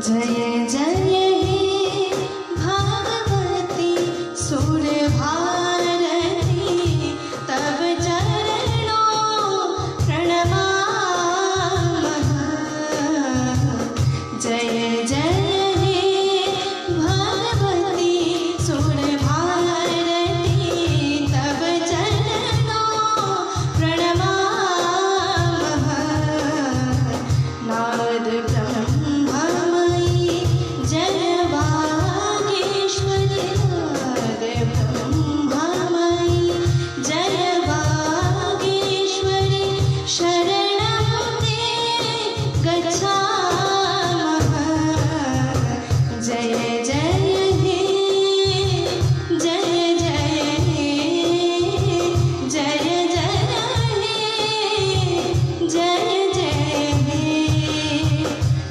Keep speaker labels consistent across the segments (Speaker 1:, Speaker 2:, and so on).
Speaker 1: जय जय हे भागवती सुर भारती तव चरणों प्रणमामः। जय जय हे भागवती सुर भारती तव चरणों प्रणमामः। नारद ब्रह्ममयी जय वागीश्वरी नारद ब्रह्ममयी जय वागीश्वरी शरणं ते गच्छामः। जय जय हे जय जय हे जय जय हे जय जय हे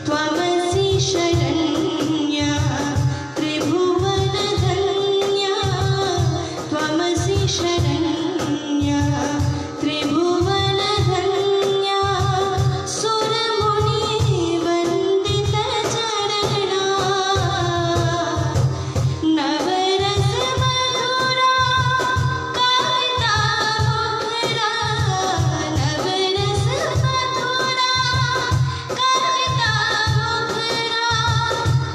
Speaker 1: त्वमसि शरण्या त्रिभुवन धन्या त्वमसि शरण्या त्रिभुवन धन्या सुरमुनि वन्दित चरणा नवरस मधुरा कविता मुखरा नवरस मधुरा कविता मुखरा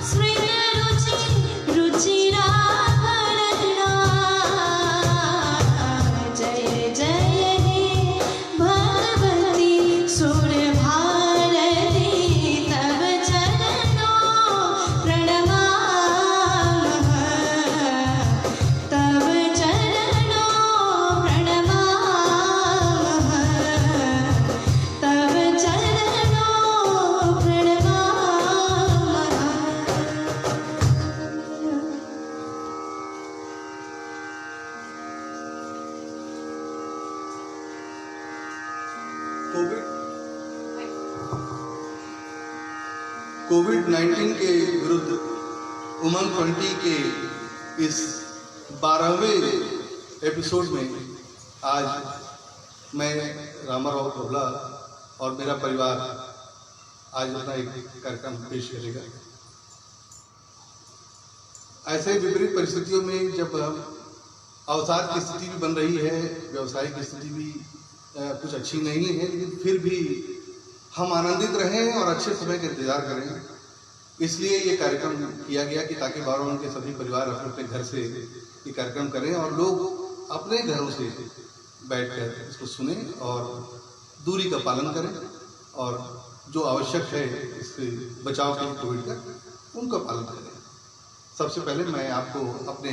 Speaker 1: स्मृत रुचि रुचिरा भरणा। जय जय हे भगवती सुर भारती तव चरणों प्रणमामः। तव चरणों प्रणमामः। तव चरणों प्रणमामः।
Speaker 2: कोविड-19 के विरुद्ध उमंग 20 के इस 12वें एपिसोड में आज मैं रामाराव कोबला और मेरा परिवार आज अपना एक कार्यक्रम पेश करेगा। ऐसे विपरीत परिस्थितियों में जब अवसाद की स्थिति भी बन रही है, व्यवसायिक स्थिति भी कुछ अच्छी नहीं है, लेकिन फिर भी हम आनंदित रहें और अच्छे समय का इंतजार करें। इसलिए ये कार्यक्रम किया गया कि ताकि 12 के सभी परिवार अपने अपने घर से ये कार्यक्रम करें और लोग अपने घरों से बैठकर इसको सुने और दूरी का पालन करें और जो आवश्यक है इससे बचाव के कोविड का उनका पालन करें। सबसे पहले मैं आपको अपने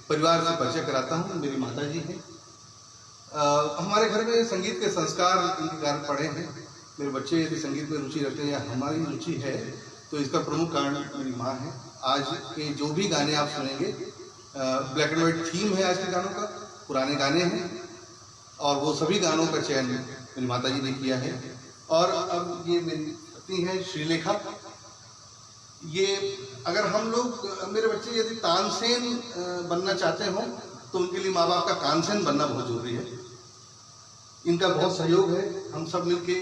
Speaker 2: परिवार से परिचय कराता हूँ। मेरी माता जी हैं। हमारे घर में संगीत के संस्कार इनके कारण पड़े हैं। मेरे बच्चे यदि संगीत में रुचि रखते हैं या हमारी रुचि है तो इसका प्रमुख कारण मेरी माँ है। आज के जो भी गाने आप सुनेंगे ब्लैक एंड वाइट थीम है आज के गानों का, पुराने गाने हैं और वो सभी गानों का चयन मेरी माता जी ने किया है। और अब ये मेरी पत्नी है श्रीलेखा। ये अगर हम लोग मेरे बच्चे यदि तानसेन बनना चाहते हो तो उनके लिए माँ बाप का कानसेन बनना बहुत जरूरी है। इनका बहुत सहयोग है। हम सब मिलके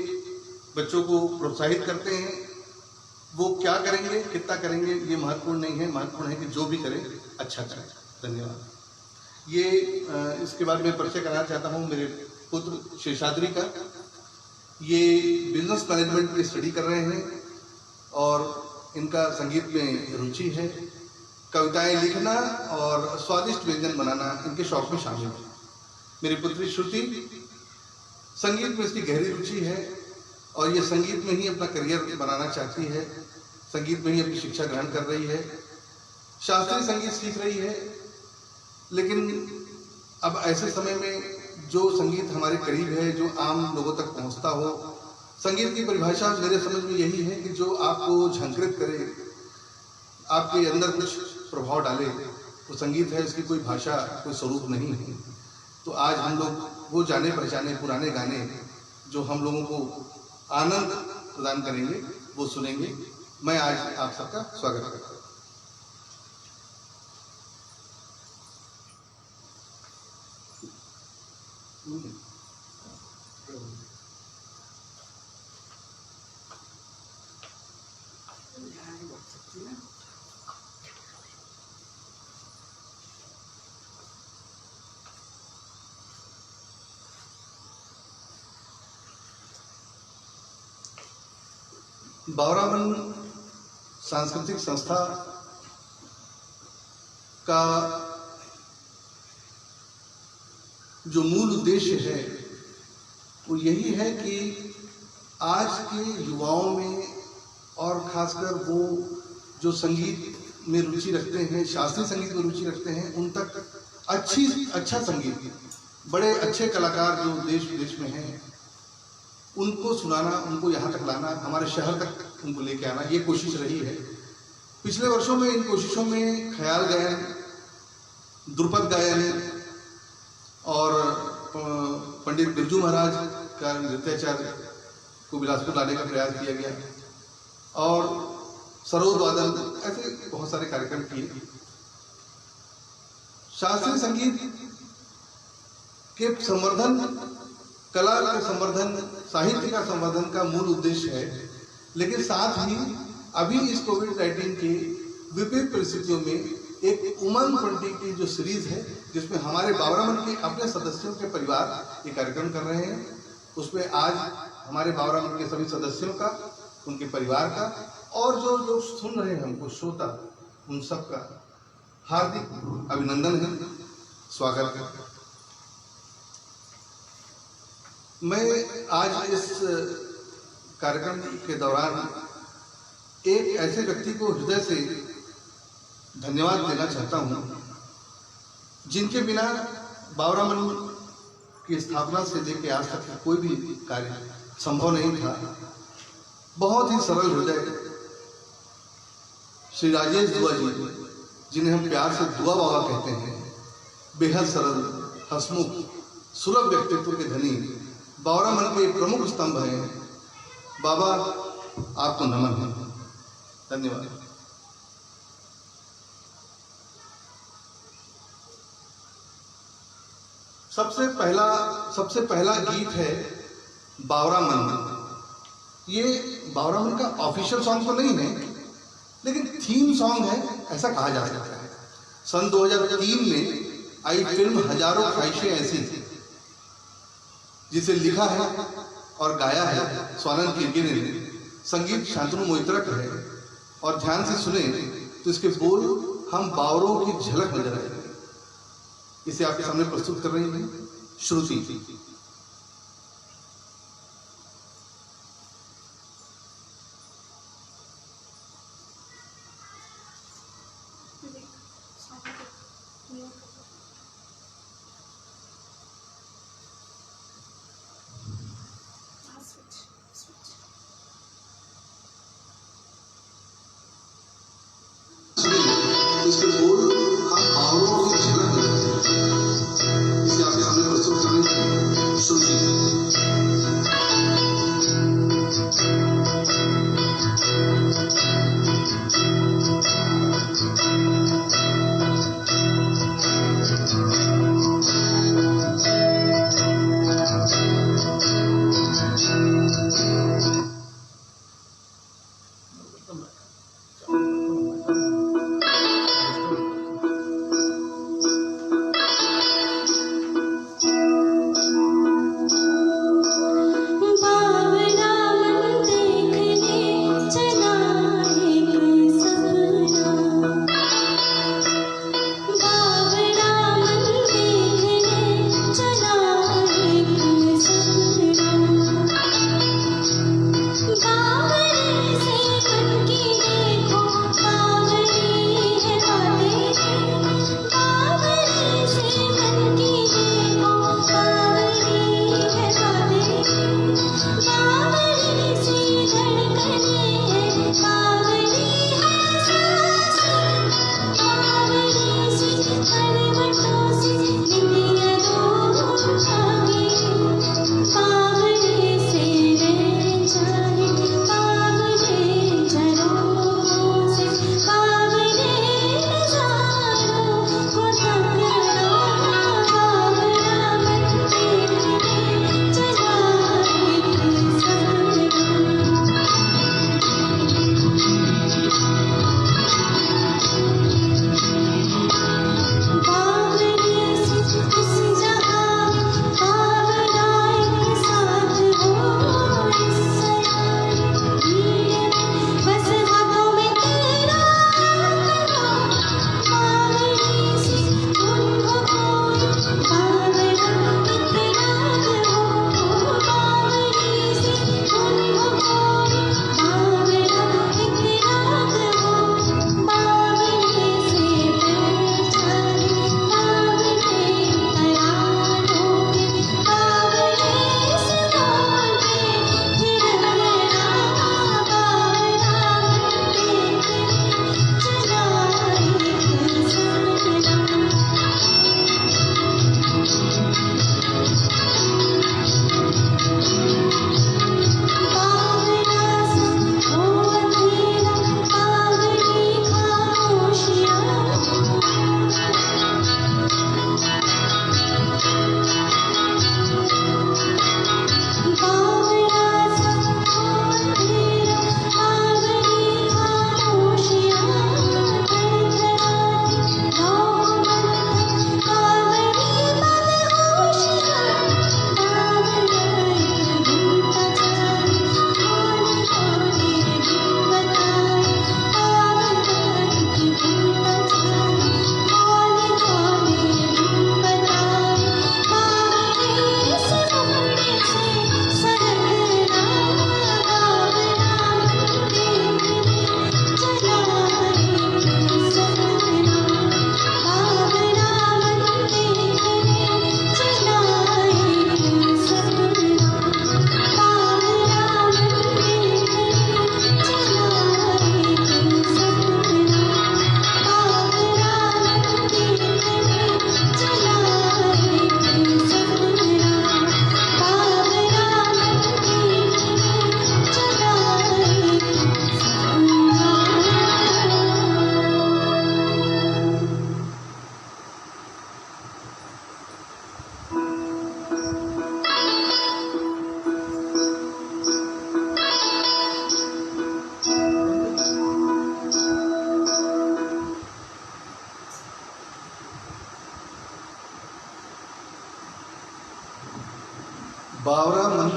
Speaker 2: बच्चों को प्रोत्साहित करते हैं। वो क्या करेंगे कितना करेंगे ये महत्वपूर्ण नहीं है, महत्वपूर्ण है कि जो भी करें अच्छा करें। धन्यवाद। ये इसके बाद मैं परिचय कराना चाहता हूँ मेरे पुत्र शेषाद्री का। ये बिजनेस मैनेजमेंट की स्टडी कर रहे हैं और इनका संगीत में रुचि है। कविताएं लिखना और स्वादिष्ट व्यंजन बनाना इनके शौक में शामिल है। मेरी पुत्री श्रुति संगीत में इसकी गहरी रुचि है और ये संगीत में ही अपना करियर बनाना चाहती है। संगीत में ही अपनी शिक्षा ग्रहण कर रही है। शास्त्रीय संगीत सीख रही है। लेकिन अब ऐसे समय में जो संगीत हमारे करीब है, जो आम लोगों तक पहुंचता हो, संगीत की परिभाषा मेरे समझ में यही है कि जो आपको झंकृत करे, आपके अंदर कुछ प्रभाव डाले, वो संगीत है। इसकी कोई भाषा कोई स्वरूप नहीं है। तो आज हम लोग वो जाने पहचाने पुराने गाने जो हम लोगों को आनंद प्रदान करेंगे वो सुनेंगे। मैं आज आप सबका स्वागत करता हूँ। बावरावन सांस्कृतिक संस्था का जो मूल उद्देश्य है वो यही है कि आज के युवाओं में और खासकर वो जो संगीत में रुचि रखते हैं, शास्त्रीय संगीत में रुचि रखते हैं, उन तक अच्छा संगीत, बड़े अच्छे कलाकार जो देश विदेश में हैं, उनको सुनाना, उनको यहाँ तक लाना, हमारे शहर तक उनको लेके आना, ये कोशिश रही है। पिछले वर्षों में इन कोशिशों में ख्याल गायन, द्रुपद गायन और पंडित बिरजू महाराज का नृत्याचार्य को बिलासपुर लाने का प्रयास किया गया और सरोद वादन, ऐसे बहुत सारे कार्यक्रम किए। शास्त्रीय संगीत के संवर्धन, कला के संवर्धन, साहित्य का संवर्धन का मूल उद्देश्य है, लेकिन साथ ही अभी इस कोविड-19 के विपरीत परिस्थितियों में एक उमंग 20 की जो सीरीज है, जिसमें हमारे बावरावन के अपने सदस्यों के परिवार ये कार्यक्रम कर रहे हैं, उसमें आज हमारे बावरावन के सभी सदस्यों का, उनके परिवार का और जो लोग सुन रहे हैं हमको, श्रोता, उन सब का हार्दिक अभिनंदन है, स्वागत है। मैं आज इस कार्यक्रम के दौरान एक ऐसे व्यक्ति को हृदय से धन्यवाद देना चाहता हूं, जिनके बिना बावरावन की स्थापना से लेकर आज तक कोई भी कार्य संभव नहीं था। बहुत ही सरल हृदय श्री राजेश दुआ जी, जिन्हें हम प्यार से दुआ बाबा कहते हैं, बेहद सरल, हंसमुख, सुलभ व्यक्तित्व के धनी बावरावन के प्रमुख स्तंभ हैं। बाबा, आपको नमन है, धन्यवाद। सबसे पहला गीत है बावरावन। ये बावरावन का ऑफिशियल सॉन्ग तो नहीं है, लेकिन थीम सॉन्ग है, ऐसा कहा जा सकता है। सन 2003 में आई फिल्म हजारों ख्वाहिशें ऐसी, जिसे लिखा है और गाया है स्वानंद किरकिरे ने, संगीत शांतनु मोहितरक है, और ध्यान से सुने तो इसके बोल हम बावरों की झलक नजर आएगी। इसे आपके सामने प्रस्तुत कर रही है श्रुति। इसके बोल हम बावरों की झलक नजर आएगी। इसे आपके सामने प्रस्तुत कर रही है श्रुति। बावरा मन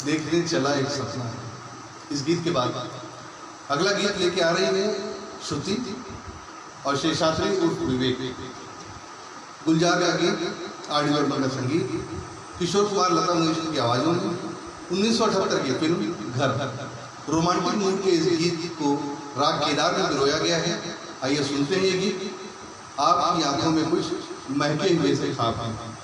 Speaker 2: देखने चला एक सपना। इस गीत के बाद अगला गीत लेके आ रही है श्रुति और शेषाद्री उर्फ विवेक। गुलजार का गीत, आर डी बर्मन का संगीत, किशोर कुमार लता मंगेशकर की आवाज़ों में 1978 की फिल्म घर। रोमांटिक मूड के इस गीत को राग केदार में पिरोया गया है। आइए सुनते हैं ये गीत। आपकी आंखों में कुछ महके हुए से खाब हैं।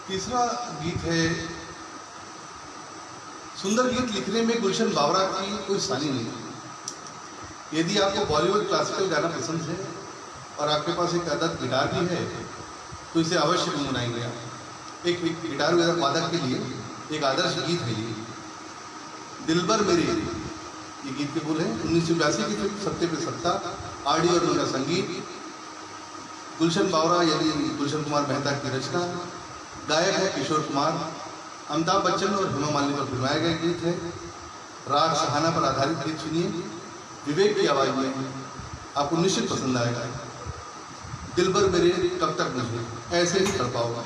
Speaker 2: तीसरा गीत है, सुंदर गीत लिखने में गुलशन बावरा की कोई सानी नहीं। यदि आपको बॉलीवुड क्लासिकल गाना पसंद है और आपके पास एक आदत गिटार भी है तो इसे अवश्य गुनगुनाएंगे आप। एक गिटार वादक के लिए एक आदर्श गीत है ये, दिलबर मेरे, ये गीत के बोल है। 1982 की फिल्म सत्ते पे सत्ता, आर.डी. बर्मन का संगीत, गुलशन बावरा यानी गुलशन कुमार मेहता की रचना, गायक है किशोर कुमार, अमिताभ बच्चन और हेमा मालिनी पर फिल्माया गया गीत है। राग सहाना पर आधारित गीत सुनिए, विवेक की आवाज में, आपको निश्चित पसंद आएगा। दिलबर मेरे कब तक मुझे ऐसे ही कर पाओगा।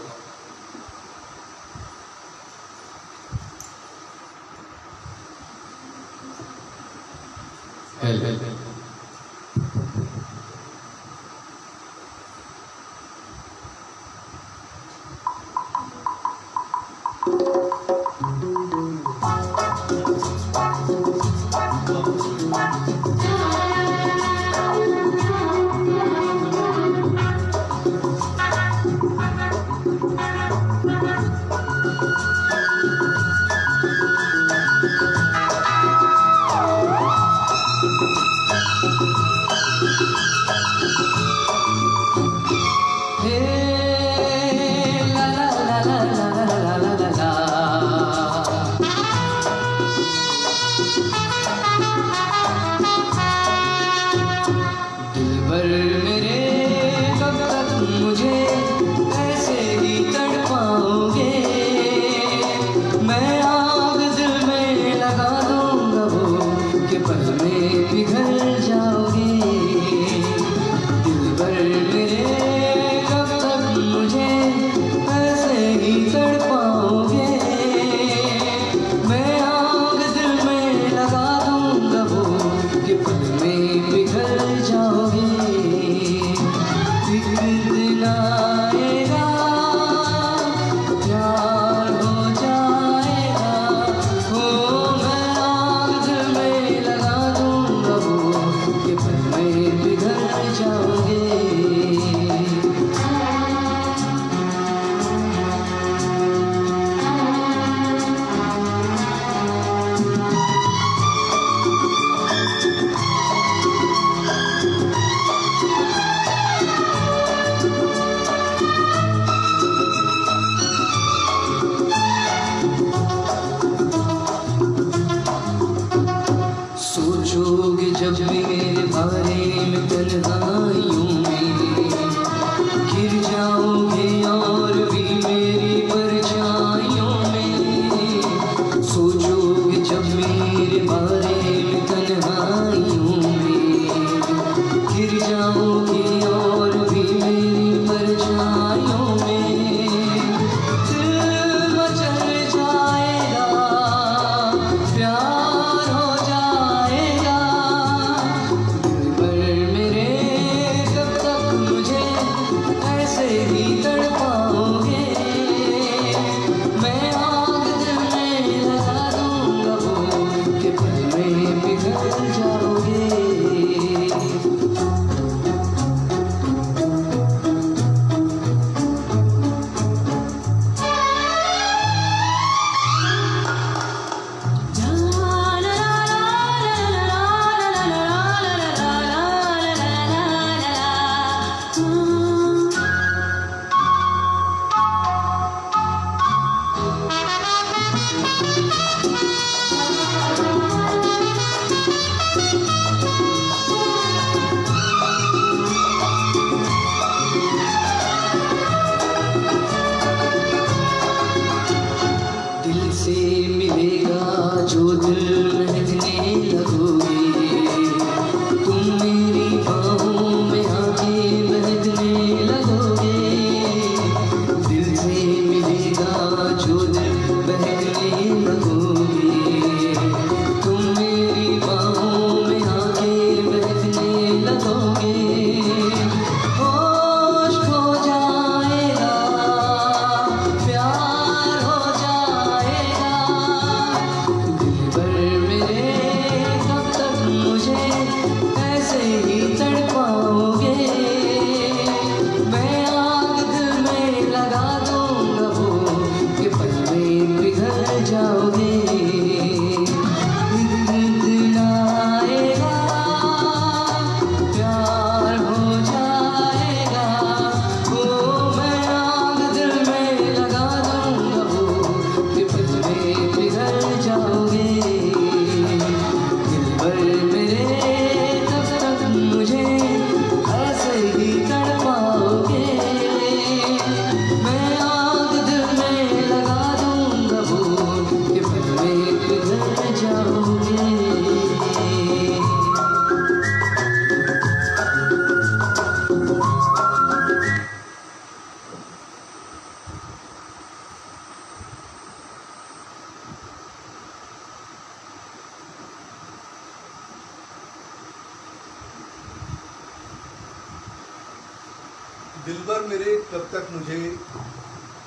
Speaker 2: दिलबर मेरे कब तक मुझे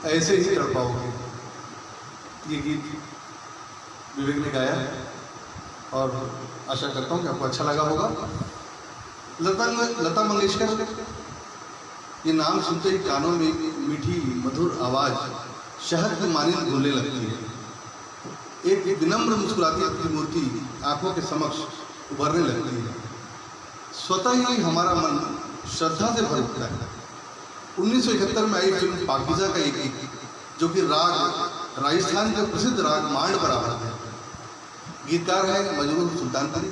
Speaker 2: ऐसे ही तड़पाओगे, ये गीत विवेक ने गाया है और आशा करता हूँ कि आपको अच्छा लगा होगा। लता मंगेशकर, ये नाम सुनते ही कानों में मीठी मधुर आवाज शहद की मानिंद घुलने लगती है। एक विनम्र मुस्कुराती अपनी मूर्ति आंखों के समक्ष उभरने लगती है। स्वतः ही हमारा मन श्रद्धा से भर उठता है। 1971 में आई फिल्म पाकीज़ा का एक गीत, जो कि राग राजस्थान के प्रसिद्ध राग मांड पर आधारित है। गीतकार है मजरूह सुल्तानपुरी,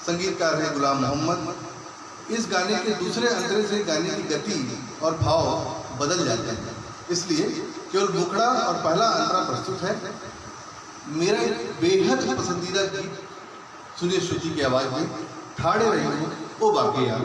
Speaker 2: संगीतकार है गुलाम मोहम्मद। इस गाने के दूसरे अंतरे से गाने की गति और भाव बदल जाते हैं, इसलिए केवल मुखड़ा और पहला अंतरा प्रस्तुत है। मेरा बेहद पसंदीदा गीत सुनिए श्रुति की आवाज में, ठाड़े रही हो ओ बाकी यार।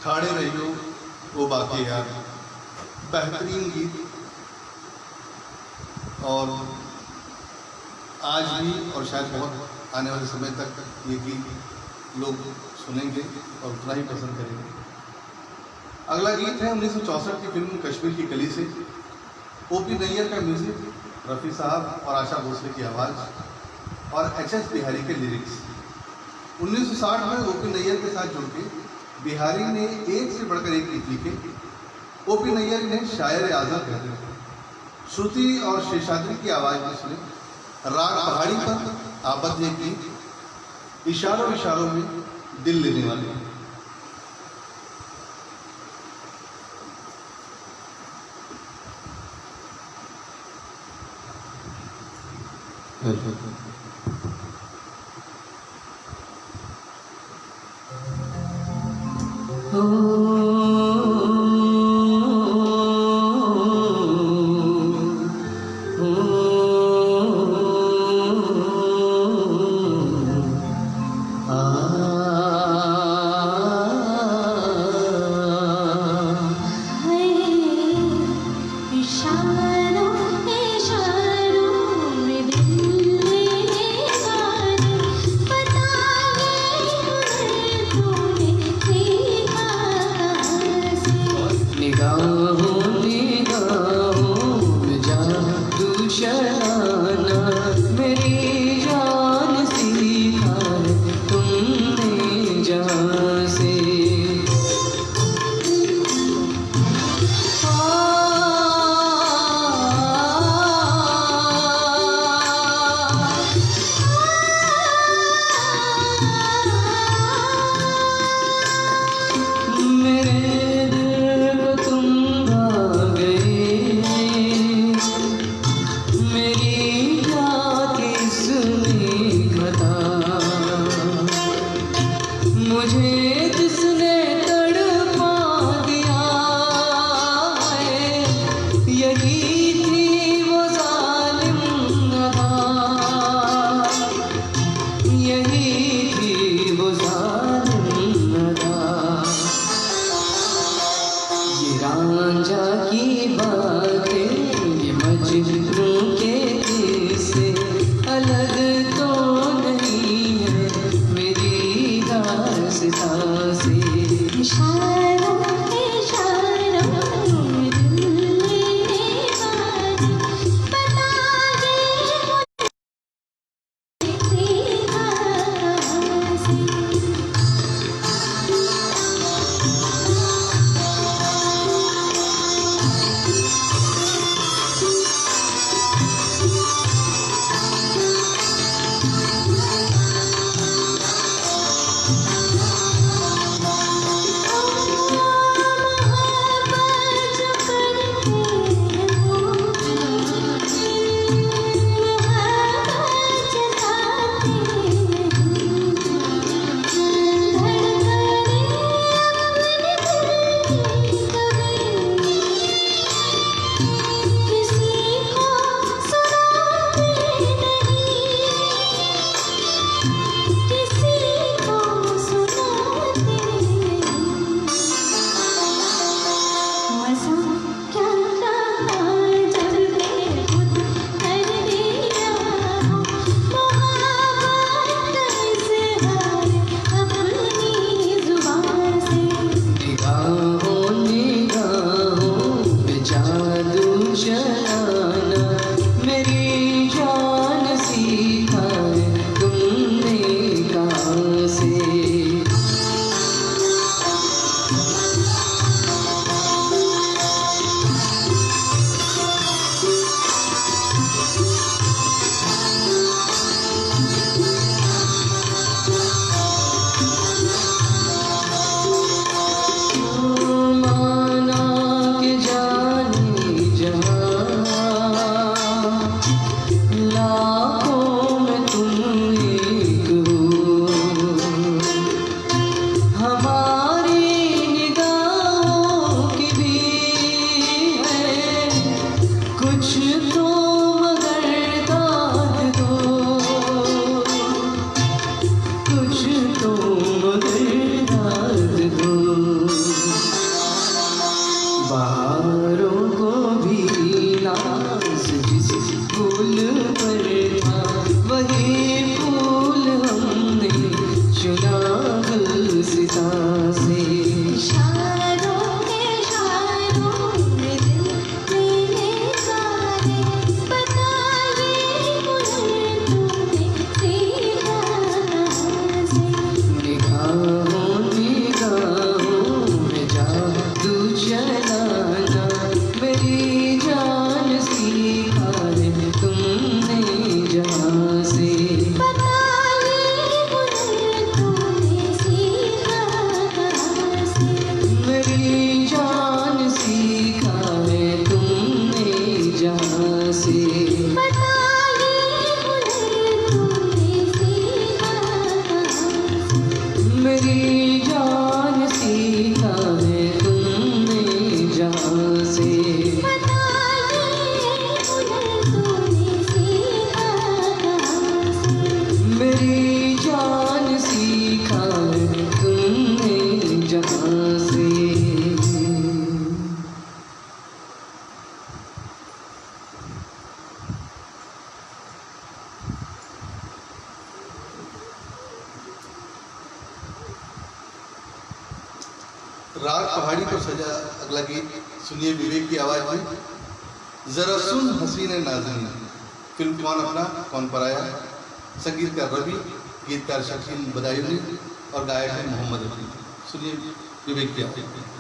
Speaker 2: ठाड़े रहियो वो बाकी यार, बेहतरीन गीत। और आज भी और शायद बहुत आने वाले समय तक ये गीत लोग सुनेंगे और उतना ही पसंद करेंगे। अगला गीत है 1964 की फिल्म कश्मीर की कली से। ओपी नैयर का म्यूजिक, रफ़ी साहब और आशा भोसले की आवाज़ और एच.एस. बिहारी के लिरिक्स। 1960 में ओपी नैयर के साथ जुड़ के बिहारी ने एक से बढ़कर एक गीत लिखे। ओपी नैयर ने शायर आज़म कहते थे। श्रुति और शेषाद्री की आवाज़ में सुने राग पहाड़ी पर आबद्ध एक गीत, इशारों इशारों में दिल लेने वाले। राग पहाड़ी पर सजा अगला गीत सुनिए विवेक की आवाज में, जरा सुन हसीन नाज़नीन। फिल्म कौन अपना कौन पराया, संगीतकार रवि, गीतकार शकील बदायूनी और गायक है मोहम्मद रफी। सुनिए विवेक की आवाज।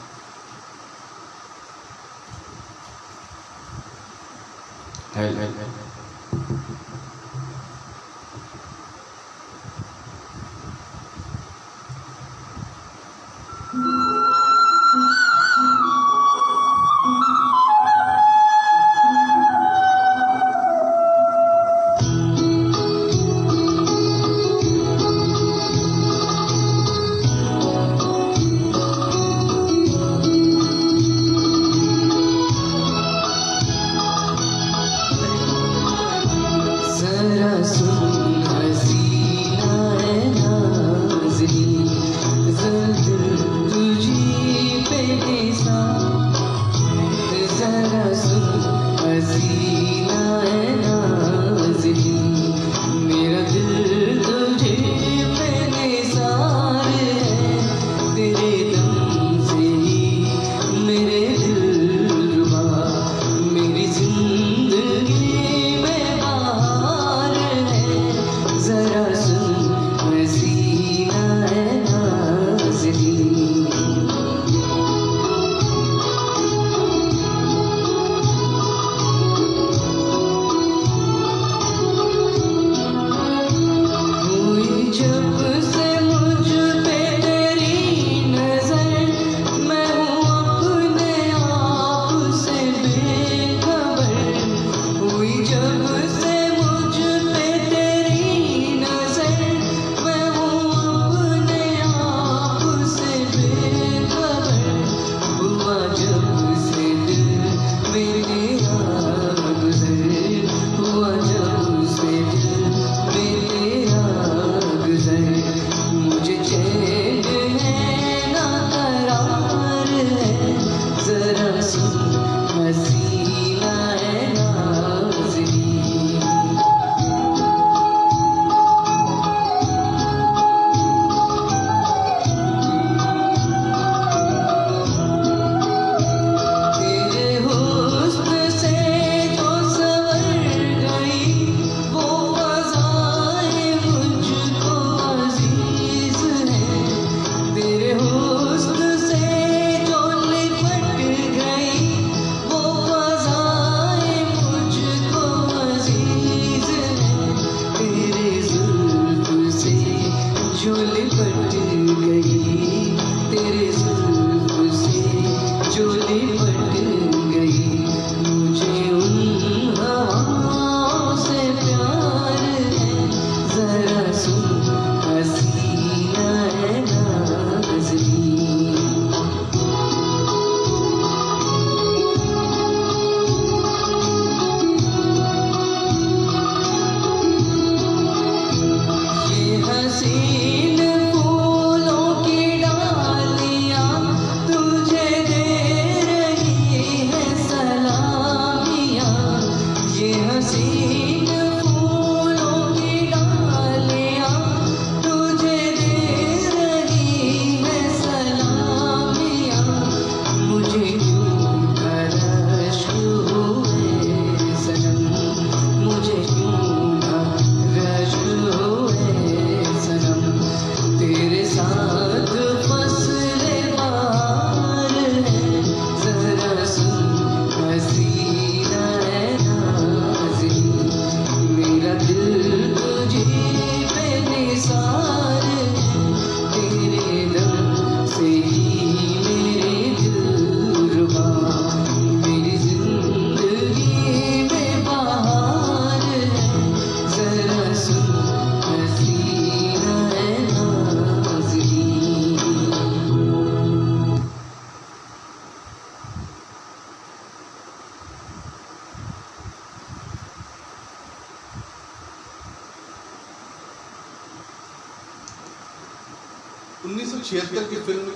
Speaker 2: की फिल्म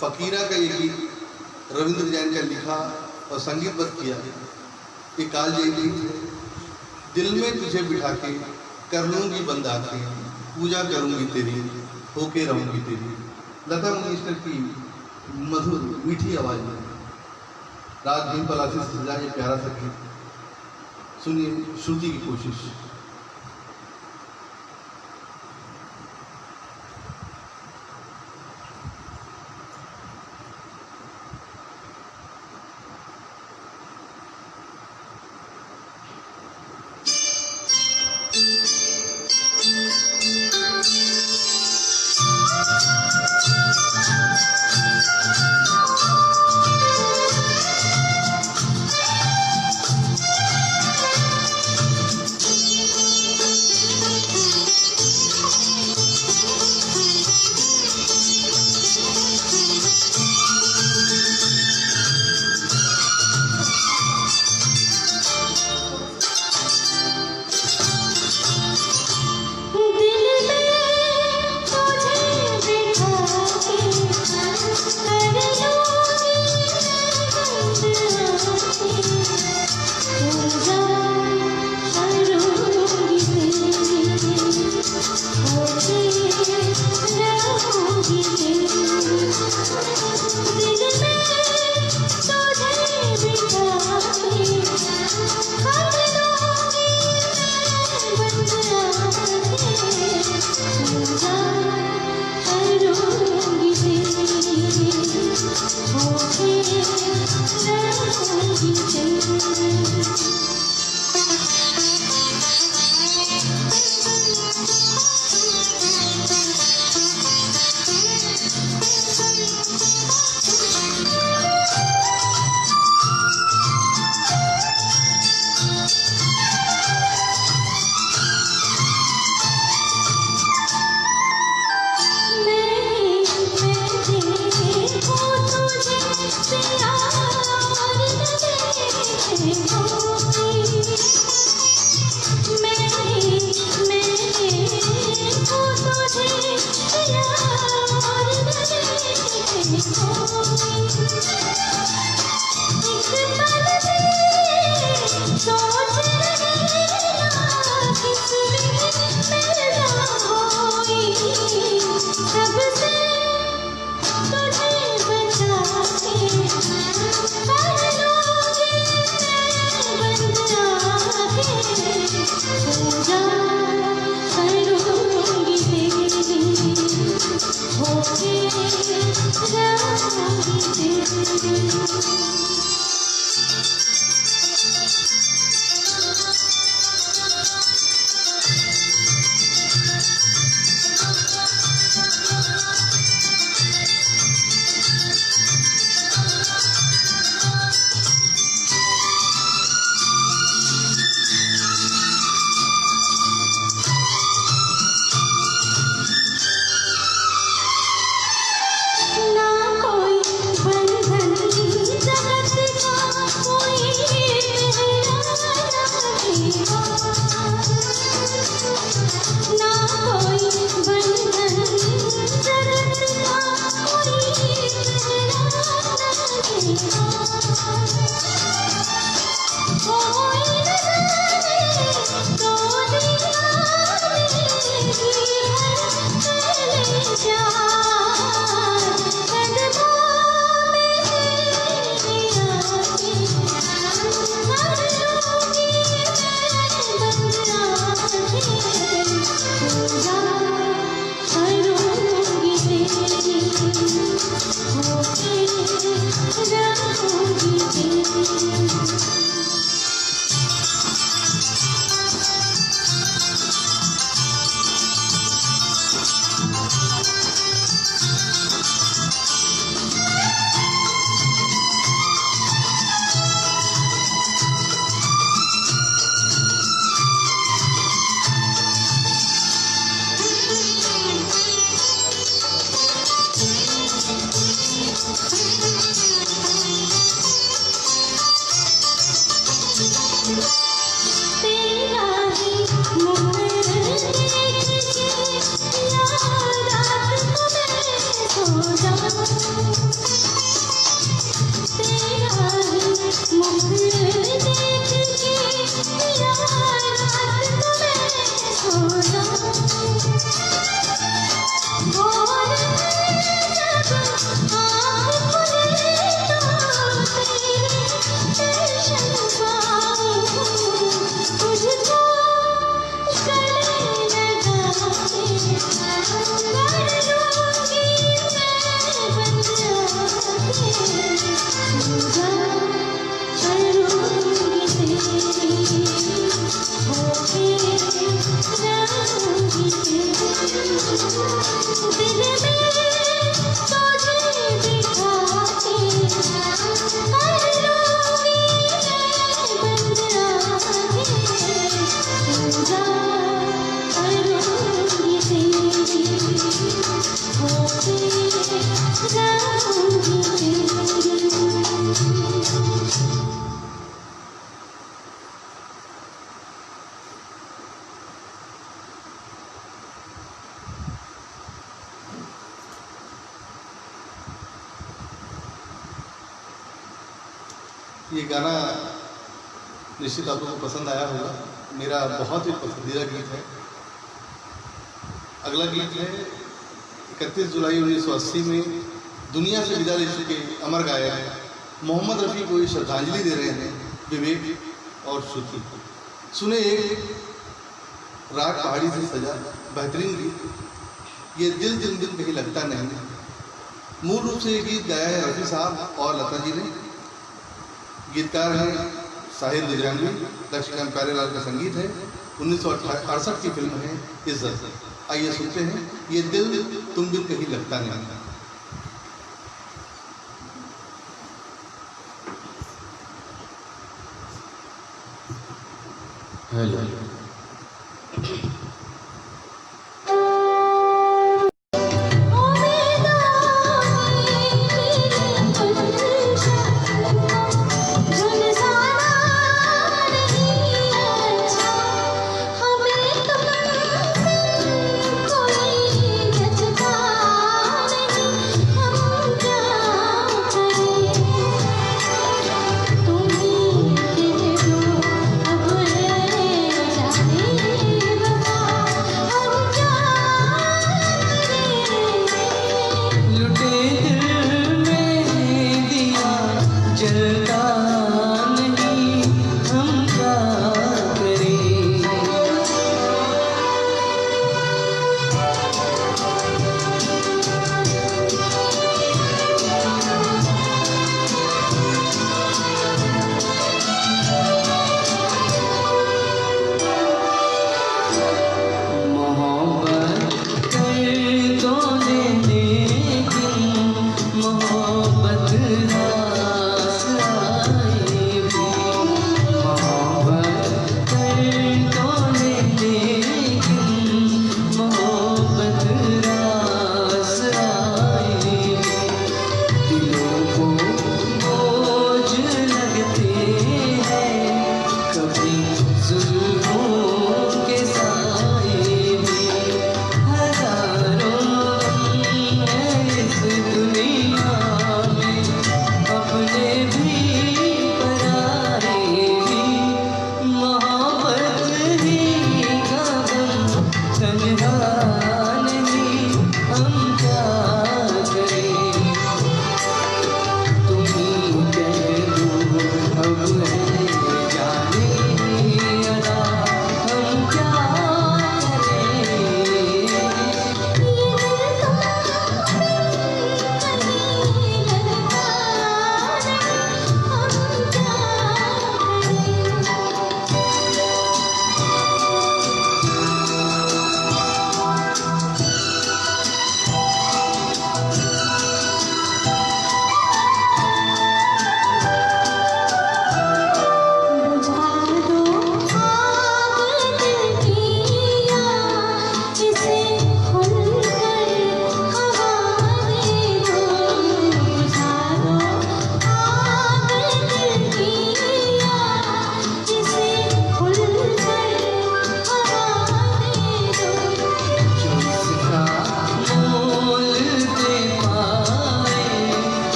Speaker 2: फकीरा का ये गीत रविंद्र जैन का लिखा और संगीतबद्ध किया। ये कालजयी गीत है। दिल में तुझे बिठा के कर लूंगी बंदा के, पूजा करूंगी तेरी, होके रहूंगी तेरी। लता मंगेशकर की मधुर मीठी आवाज में राग भीम पलासी से सजा ये प्यारा सा गीत सुनिए, श्रुति की कोशिश।
Speaker 1: ना कोई बंधन
Speaker 2: ये गाना निश्चित आप लोगों को पसंद आया होगा। मेरा बहुत ही पसंदीदा गीत है। अगला गीत है 31 जुलाई 1980 में दुनिया से विदा ले चुके अमर गायक मोहम्मद रफ़ी को ये श्रद्धांजलि दे रहे हैं विवेक और श्रुति। सुने एक राग पहाड़ी से सजा बेहतरीन गीत, ये दिल दिन दिन कहीं लगता नहीं। मूल रूप से ये गीत गाया है रफ़ी साहब और लता जी ने। गीतकार हैं साहिर लुधियानवी, लक्ष्मीकांत प्यारेलाल का संगीत है। 1968 की फिल्म है इज्जत। आइए सुनते हैं ये दिल तुम बिन कहीं लगता नहीं।
Speaker 3: हेलो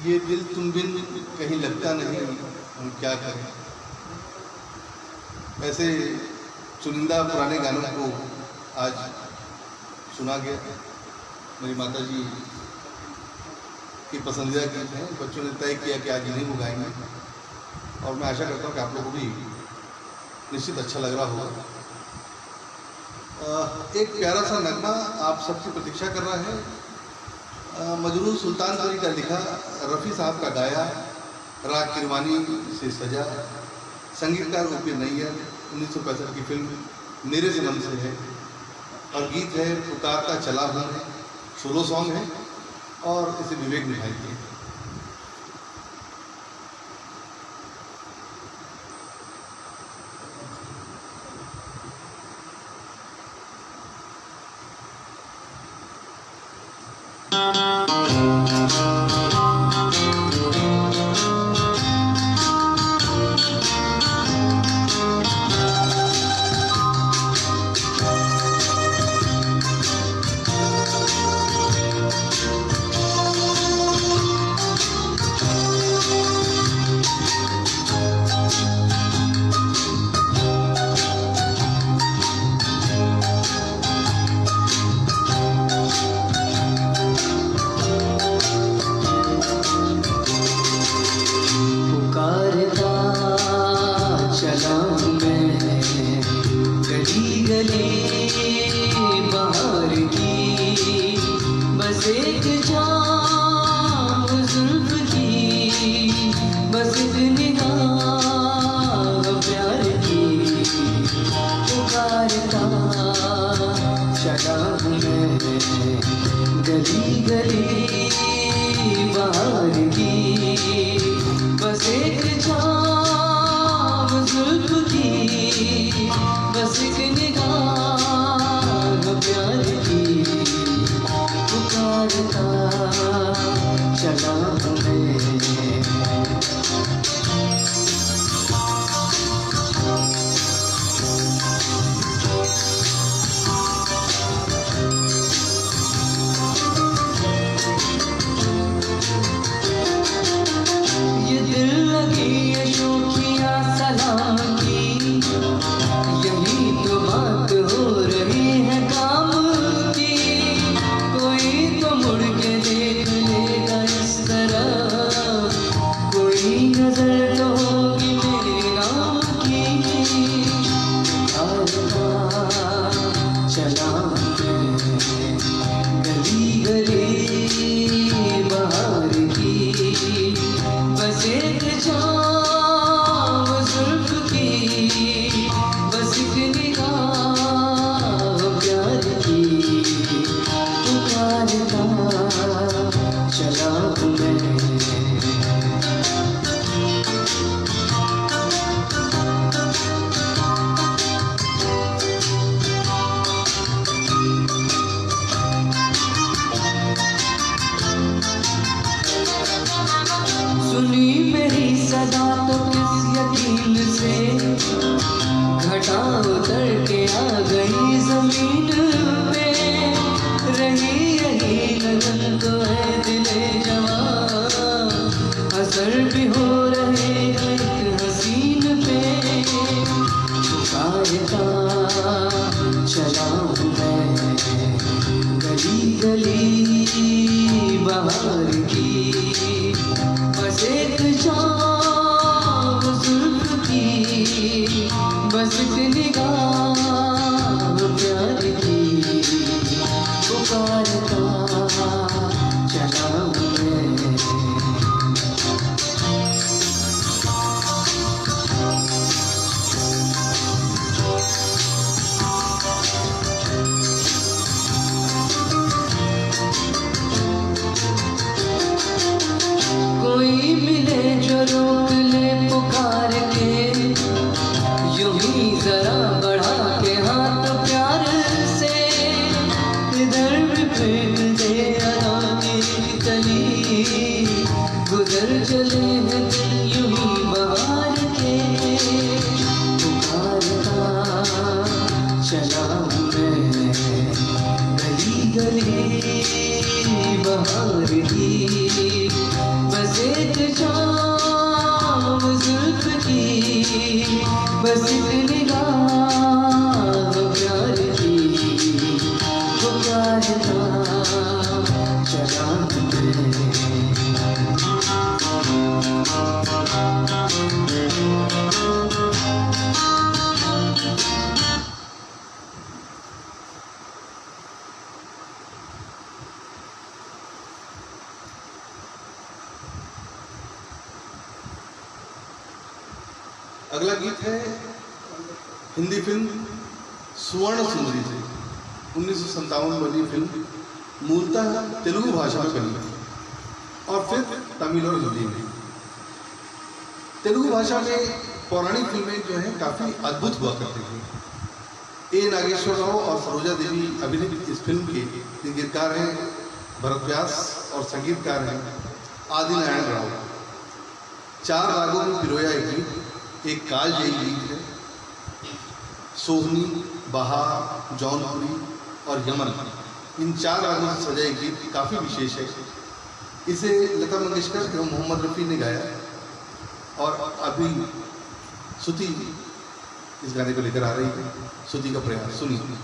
Speaker 2: ये दिल तुम बिन कहीं लगता नहीं, हम क्या करें। ऐसे चुनिंदा पुराने गानों को आज सुना गया। मेरी माता जी की पसंदीदा गीत हैं। बच्चों ने तय किया कि आज इन्हीं को गाएंगे और मैं आशा करता हूँ कि आप लोग भी निश्चित अच्छा लग रहा होगा। एक प्यारा सा नगमा आप सबकी प्रतीक्षा कर रहा है। मजरूर सुल्तानपुरी का लिखा, रफ़ी साहब का गाया, राग किरवानी से सजा, संगीतकार ओ.पी. नैयर, 1965 की फिल्म मेरे ज़मन से है और गीत है पुकार का चला हूँ, सोलो सॉन्ग है और इसे विवेक निभाई है। अगला गीत है हिंदी फिल्म स्वर्ण सुंदरी से, 1957 वाली फिल्म, मूलतः तेलुगु भाषा में बनी और फिर तमिल और हिंदी में। तेलुगु भाषा में पौराणिक फिल्में जो हैं काफ़ी अद्भुत हुआ करती थी। ए नागेश्वर राव और सरोजा देवी अभिनीत इस फिल्म के संगीतकार हैं भरत व्यास और संगीतकार हैं आदिनारायण राव। 4 रागों में पिरोया एक गीत, एक कालजयी गीत है। सोहनी, बहार, जौनपुरी और यमन, इन 4 रागों से सजा गीत काफ़ी विशेष है। इसे लता मंगेशकर एवं मोहम्मद रफ़ी ने गाया और अभी श्रुति इस गाने को लेकर आ रही है। श्रुति का प्रयास सुनिए।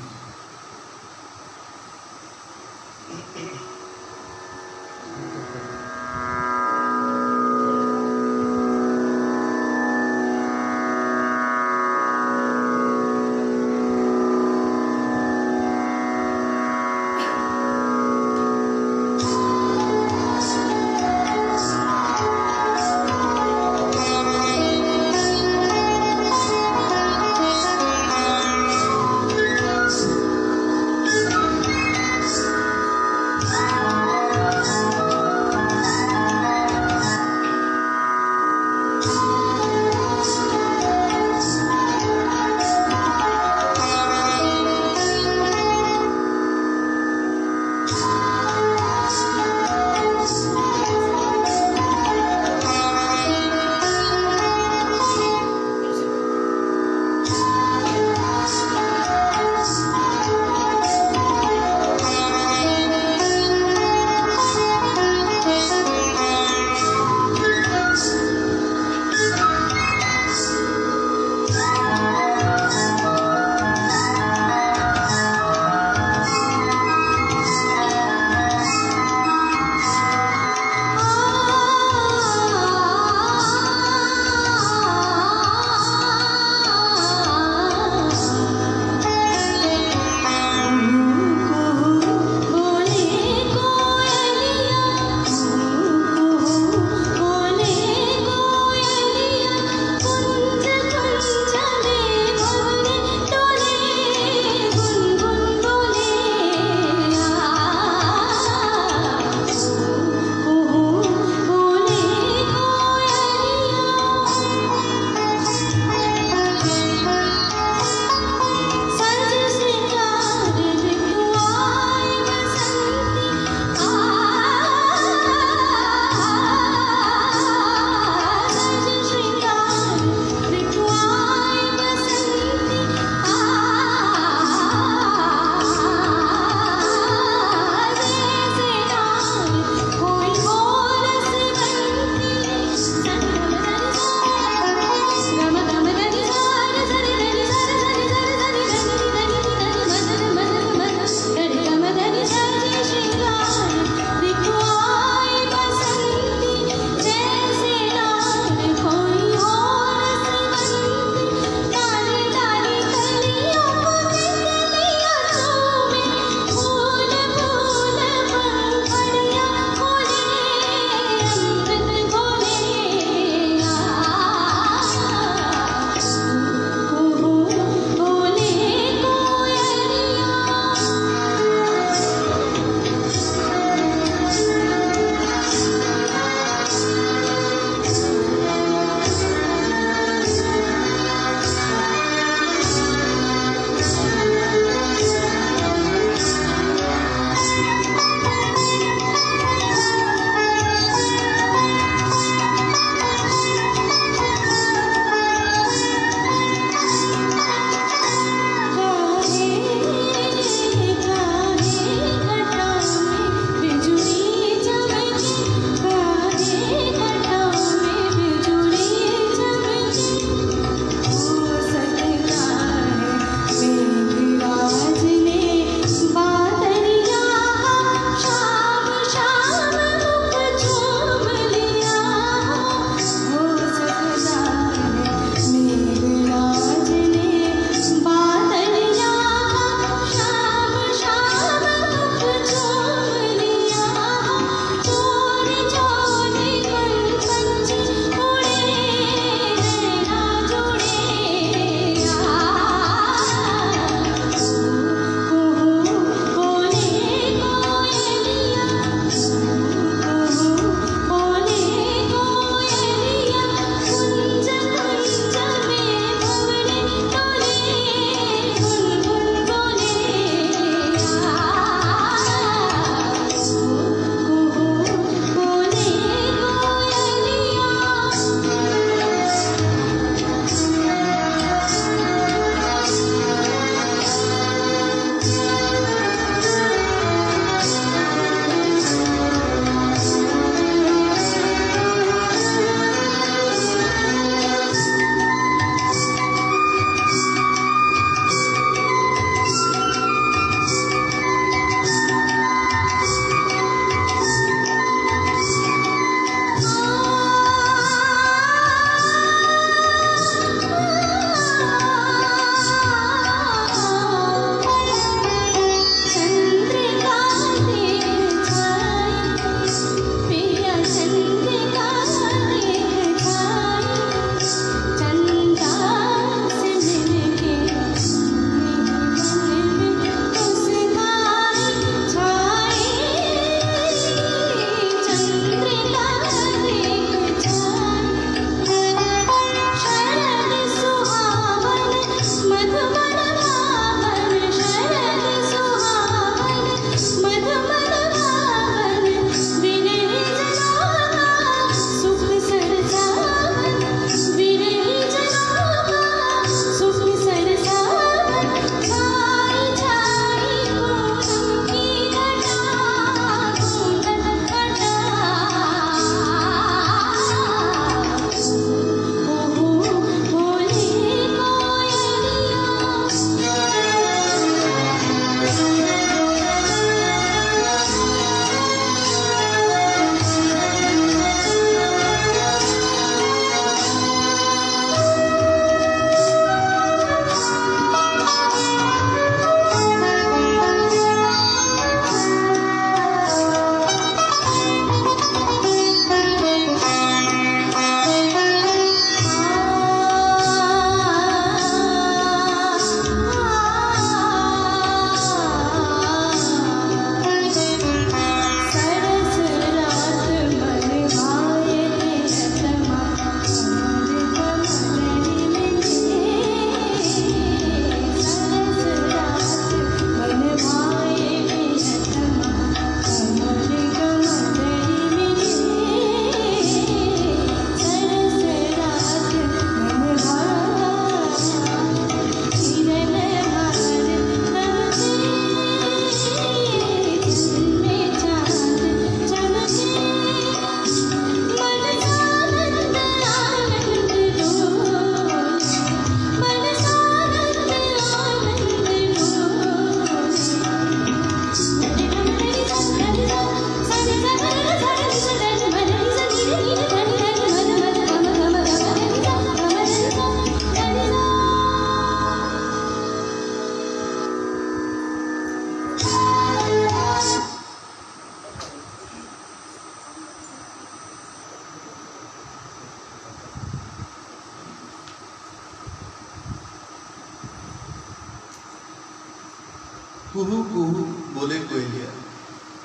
Speaker 2: कुहू कुहू बोले कोयलिया।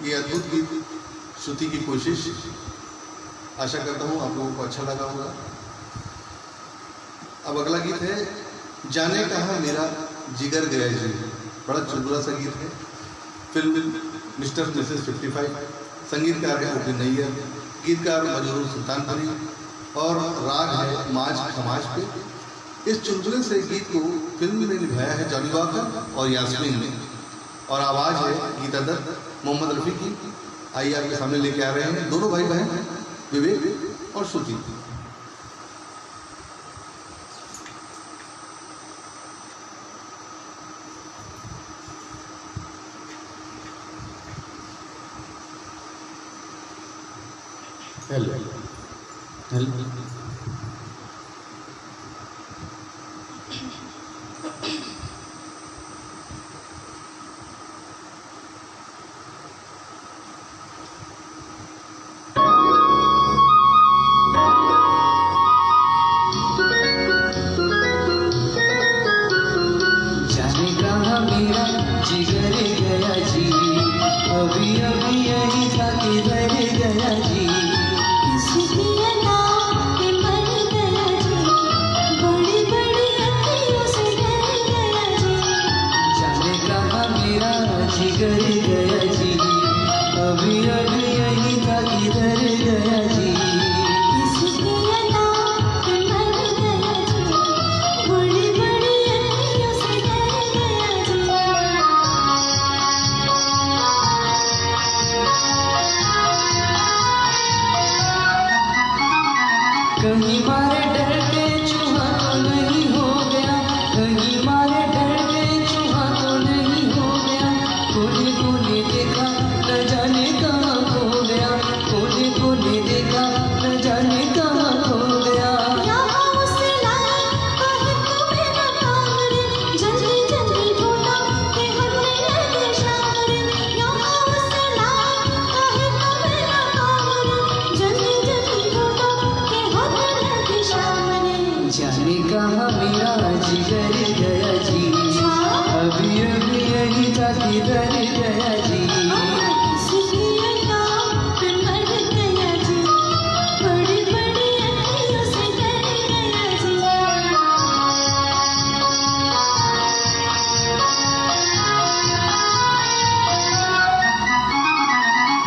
Speaker 2: ये अद्भुत गीत श्रुति की कोशिश, आशा करता हूँ आप लोगों को अच्छा लगा होगा। अब अगला गीत है जाने कहाँ मेरा जिगर गया जी। बड़ा चुलबुला सा गीत है। फिल्म मिस्टर मिसेस 55, संगीतकार है उर्फी नैयर, गीतकार मजरूर सुल्तानपुरी और राग है माज खमाज पे। इस चुलबुले से गीत को फिल्म में निभाया है जॉनी वॉकर और यास्मीन ने, और आवाज़ है गीता दत्त, मोहम्मद रफ़ी की। आइए आपके सामने लेके आ रहे हैं दोनों भाई बहन हैं, विवेक और श्रुति। Hello hello.
Speaker 3: कहीं मारे डर के चूहा तो नहीं हो गया, कहीं मारे डर के चूहा तो नहीं हो गया। कोने कोने देखा न जाने कहाँ खो गया, कोने कोने देखा न जाने कहाँ खो गया। जाने कहाँ मेरा जिगर गया जी, अभी अभी यही था किधर गया जी।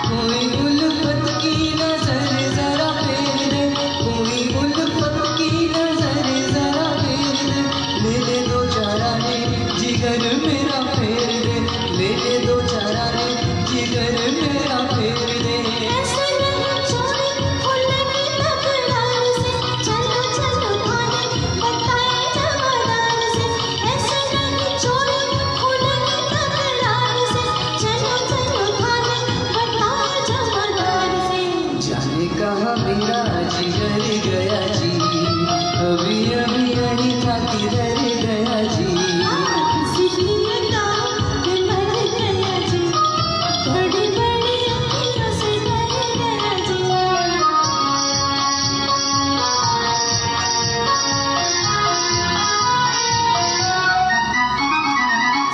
Speaker 3: कोई उल्फत की नजर जरा फेर दे, कोई उल्फत की नजर जरा फेर दे। ले ले दो चारा ने जिगर मेरा फेर दे, ले ले दो चारा ने जिगर मेरा फेर दे। जाने कहाँ मेरा जिगर गया जी, अभी अभी यही था किधर गया जी।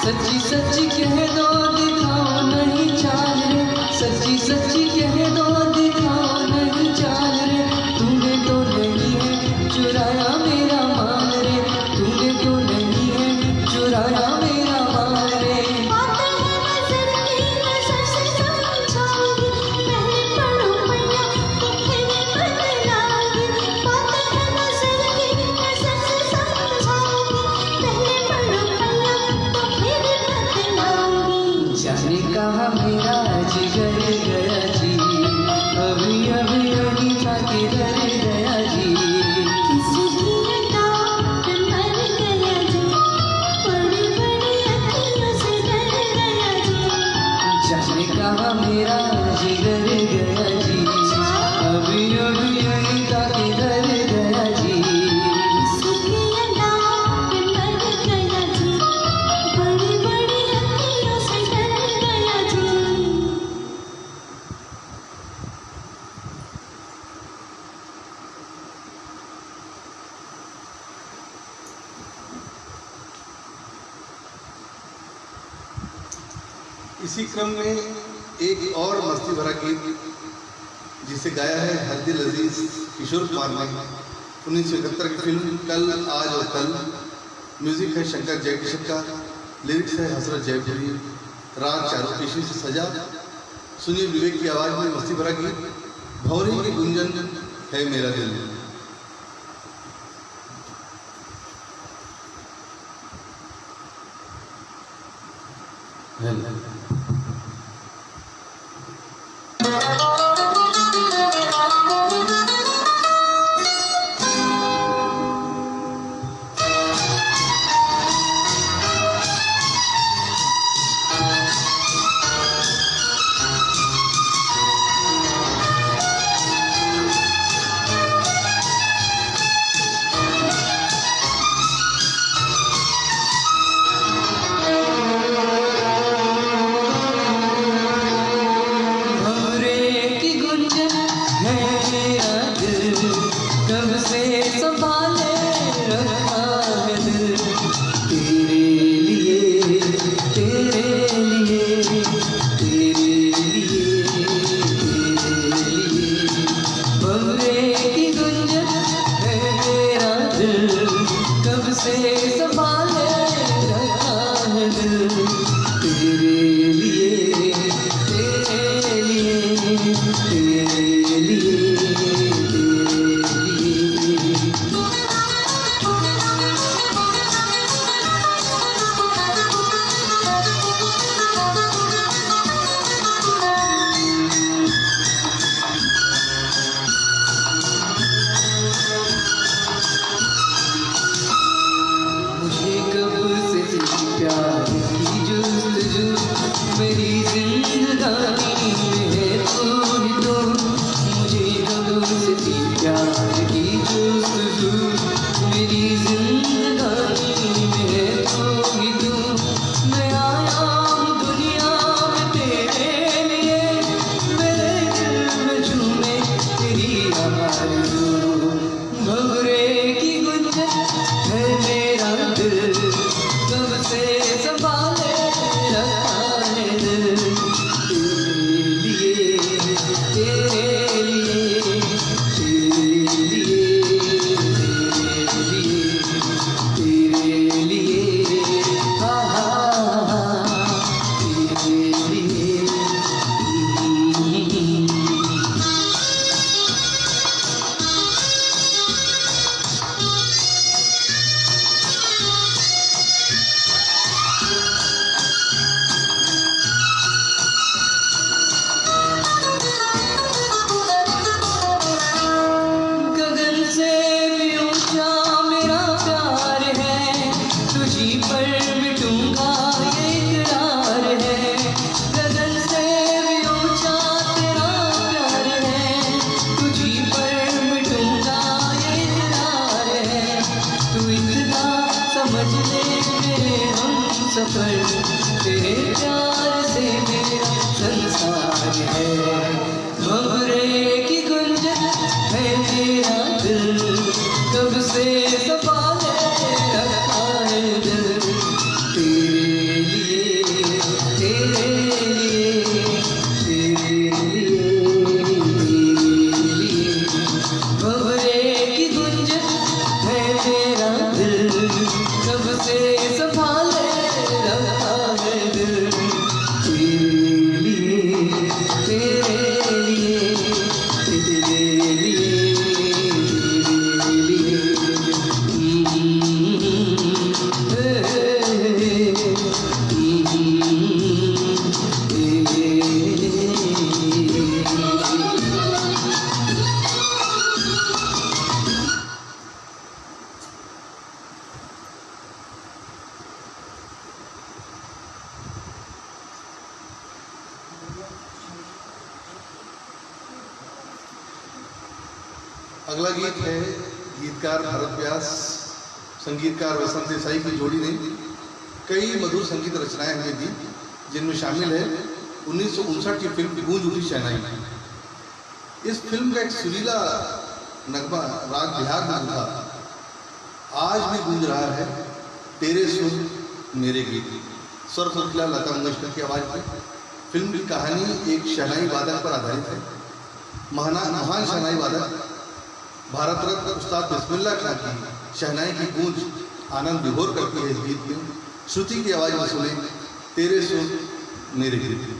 Speaker 3: सच्ची सच्ची कह दो दिखाओ नहीं चाल रे, सच्ची सच्ची कह दो दिखाओ नहीं चाल रे। तूने तो नहीं है चुराया मेरा माल रे, तूने तो नहीं है चुराया मेरा माल रे।
Speaker 2: इसी क्रम में एक और मस्ती भरा गीत जिसे गाया है हरदिल अजीज किशोर कुमार ने 1971 की फिल्म कल आज और कल। म्यूजिक है शंकर जयकिशन का, लिरिक्स है हसरत जयपुरी, राग चारों पेशी से सजा। सुनिए विवेक की आवाज में मस्ती भरा गीत भौरी की गुंजन है मेरा दिल। अगला गीत है गीतकार भरत व्यास, संगीतकार वसंत देसाई की जोड़ी ने कई मधुर संगीत रचनाएं हमें दी, जिनमें शामिल है 1959 की फिल्म गूंज उठी शहनाई। इस फिल्म का एक सुरीला नगमा राग बिहार में था, आज भी गूंज रहा है तेरे सुर मेरे गीत। स्वर सुशीला लता मंगेशकर की आवाज़ में। फिल्म की कहानी एक शहनाई वादक पर आधारित है। महान शहनाई वादक भारत रत्न उस्ताद बिस्मिल्लाह खां की शहनाई की गूंज आनंद विभोर करती है इस गीत में। श्रुति की आवाज़ में सुने तेरे सुर मेरे गीत।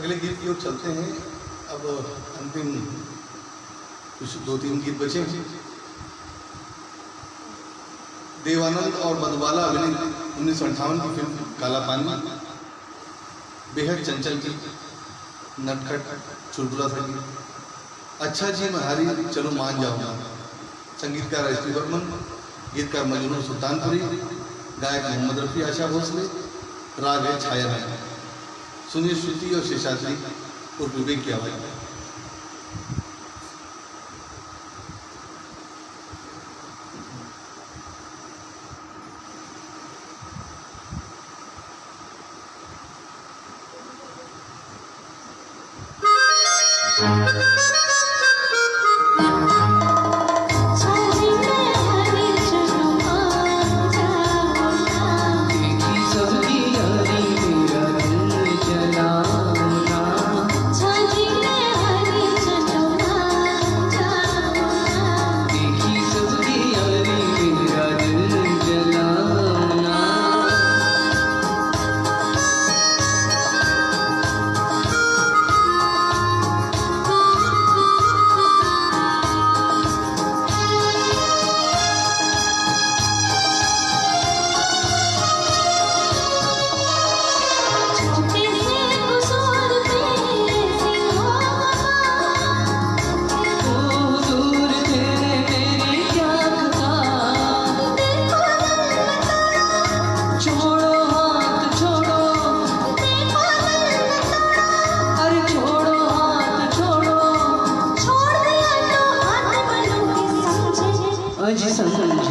Speaker 2: अगले गीत की ओर चलते हैं। अब अंतिम कुछ 2-3 गीत बचे हैं। देवानंद और मधुबाला अभिनीत 1958 की फिल्म काला पानी बेहद चंचल की नटखट चुलबुला था गीत। अच्छा जी महारी चलो मान जाऊंगा। संगीतकार एस पी बर्मन, गीतकार मजनू सुल्तानपुरी, गायक मोहम्मद रफ़ी, आशा भोसले, राग है छाया है। सुनिए श्रुति और शेषाद्री और विवेक की आवाज़ में।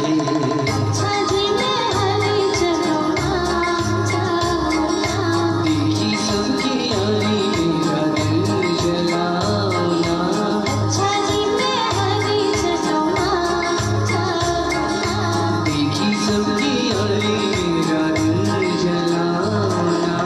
Speaker 3: समझे
Speaker 1: अच्छा जी मैं हरी चलो ना जाओ ना।
Speaker 3: देखी सबकी यारी मेरा दिल जलाओ ना।
Speaker 1: अच्छा जी मैं हरी चलो ना जाओ ना।
Speaker 3: देखी सबकी यारी मेरा दिल जलाओ ना।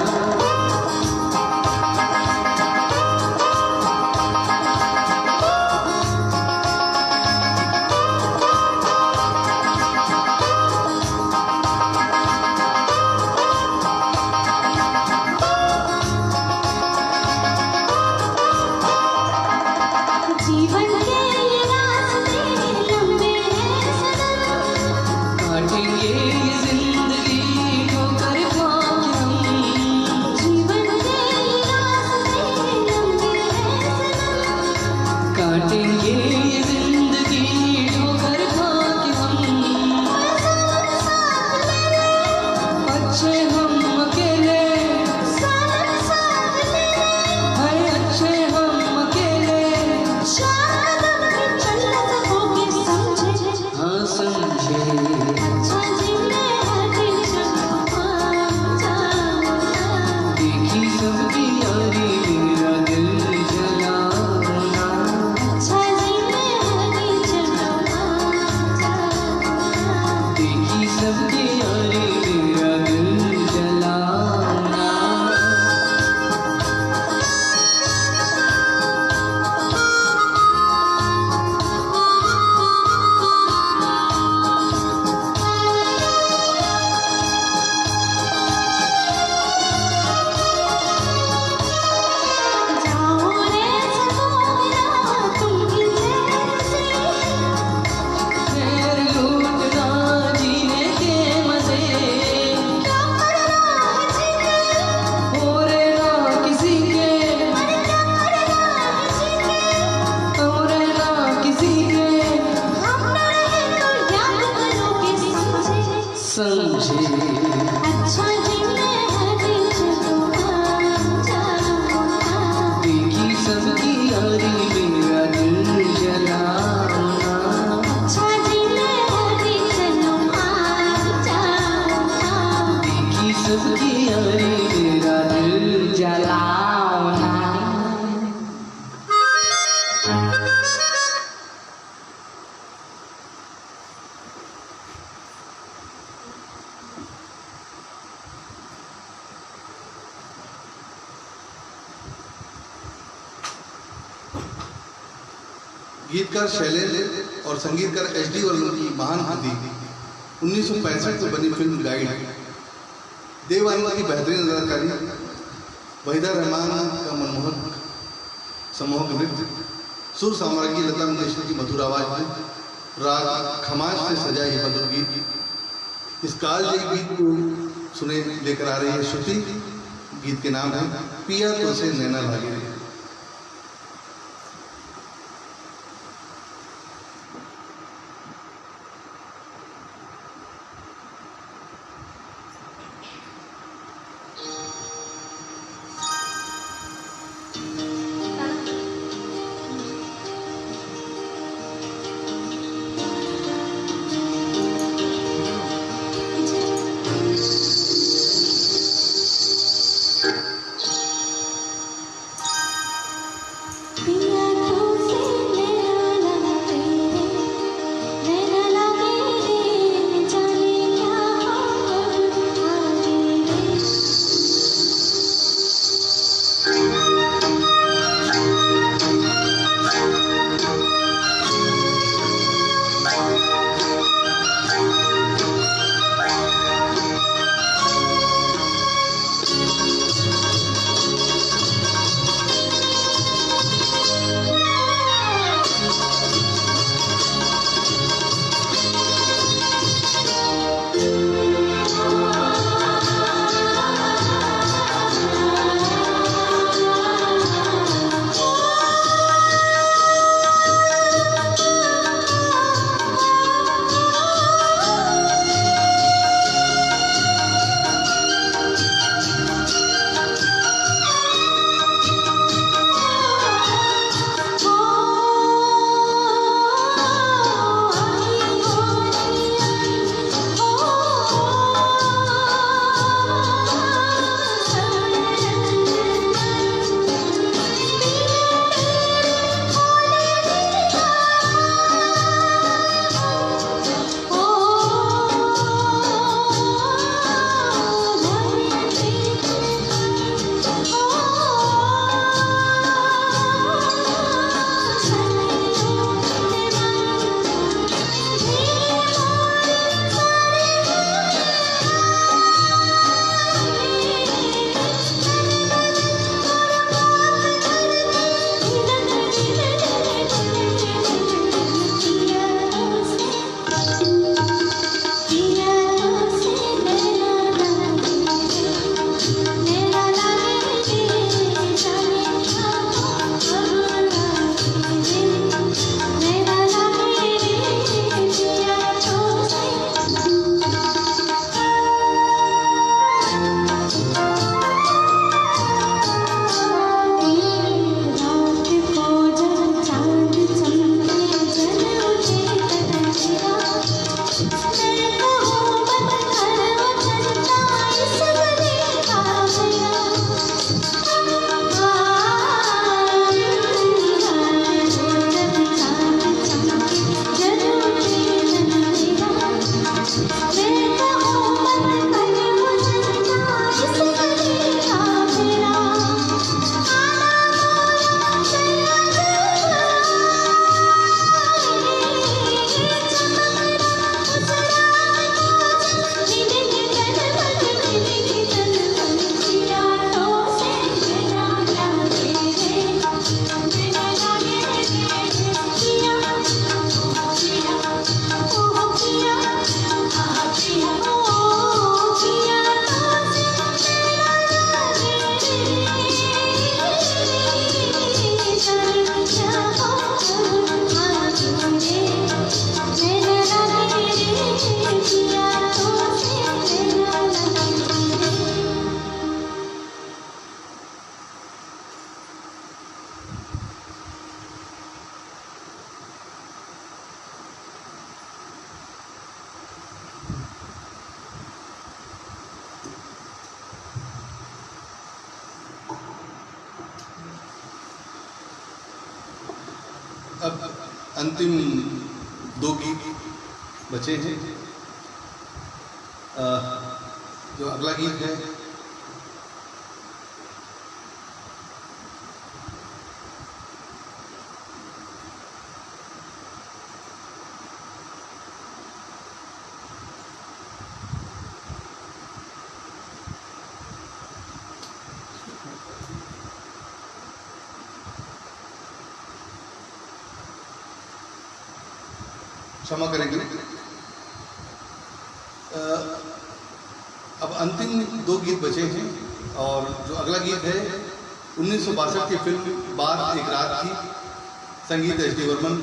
Speaker 1: जीवन के ये रास्ते लंबे हैं सनम।
Speaker 3: काटेंगे ये जिंदगी ठोकर खा के हम।
Speaker 1: जीवन के ये रास्ते लंबे हैं सनम।
Speaker 3: काटेंगे ये जिंदगी ठोकर खा के हम।
Speaker 1: साथ मेरे
Speaker 3: अच्छे हम अकेले
Speaker 1: साथ मेरे
Speaker 3: है अच्छे हम अकेले।
Speaker 1: शायद भी चल सकोगे समझे।
Speaker 3: हाँ समझे
Speaker 1: अच्छा जी मैं हरी चलो ना जाओ ना।
Speaker 3: देखी सबकी यारी मेरा दिल जलाओ ना।
Speaker 1: अच्छा जी मैं हरी चलो ना जाओ ना।
Speaker 3: देखी सबकी यारी मेरा दिल जलाओ ना।
Speaker 1: जाओ रे सकोगरा तुम ही चैन से।
Speaker 3: खैर लूटना जीने के मजे।
Speaker 1: क्या करना है जीने।
Speaker 3: हो रे ना किसी के
Speaker 1: अरे क्या करना है जीने।
Speaker 3: हो रे ना किसी के।
Speaker 1: हम न रहे तो याद करोगे समझे।
Speaker 3: समझे
Speaker 1: अच्छा जी मैं हरी चलो ना जाओ ना।
Speaker 3: देखी सबकी यारी मेरा दिल जलाओ ना।
Speaker 1: अच्छा जी मैं हरी चलो ना जाओ ना।
Speaker 3: देखी सबकी यारी मेरा दिल जलाओ ना।
Speaker 2: गीतकार शैलेंद्र और संगीतकार एच.डी. वर्मन की महान कृति 1965 में बनी फिल्म गाइड, देव आनंद की बेहतरीन अदाकारी, वहीदा रहमान का मनमोहक सम्मोहक नृत्य, सुर साम्राज्ञी लता मंगेशकर की मधुर आवाज में राग खमाज से सजा ये मधुर गीत। इस कालजयी गीत को सुने लेकर आ रही है श्रुति। गीत के नाम है पिया तो से नैना लागे। अब अंतिम 2 गीत बचे हैं। जो अगला गीत है क्षमा करेंगे। अब अंतिम 2 गीत बचे हैं और जो अगला गीत है 1962 की फिल्म बात एक रात की, संगीत एस.डी. वर्मन,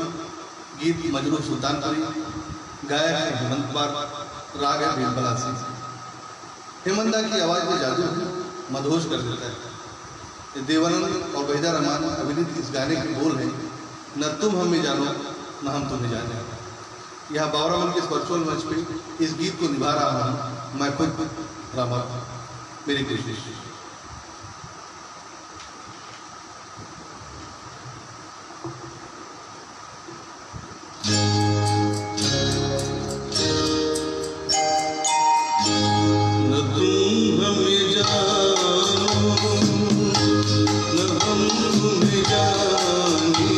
Speaker 2: गीत मजरू सुल्तानपुरी, गायक है हेमंत कुमार, राग है भीलपलासी। हेमंता की आवाज़ में जादू मदहोश कर देता है। देवानंद और वहीदा रहमान अभिनीत इस गाने के बोल हैं, न तुम हमें जानो न हम तुम्हें जाने। यहाँ बावरावन के इस वर्चुअल मंच पे इस गीत को निभा रहा हूँ मैं खुद रामा, मेरी कोशिश।
Speaker 4: जानो न हम तुम्हें जाने।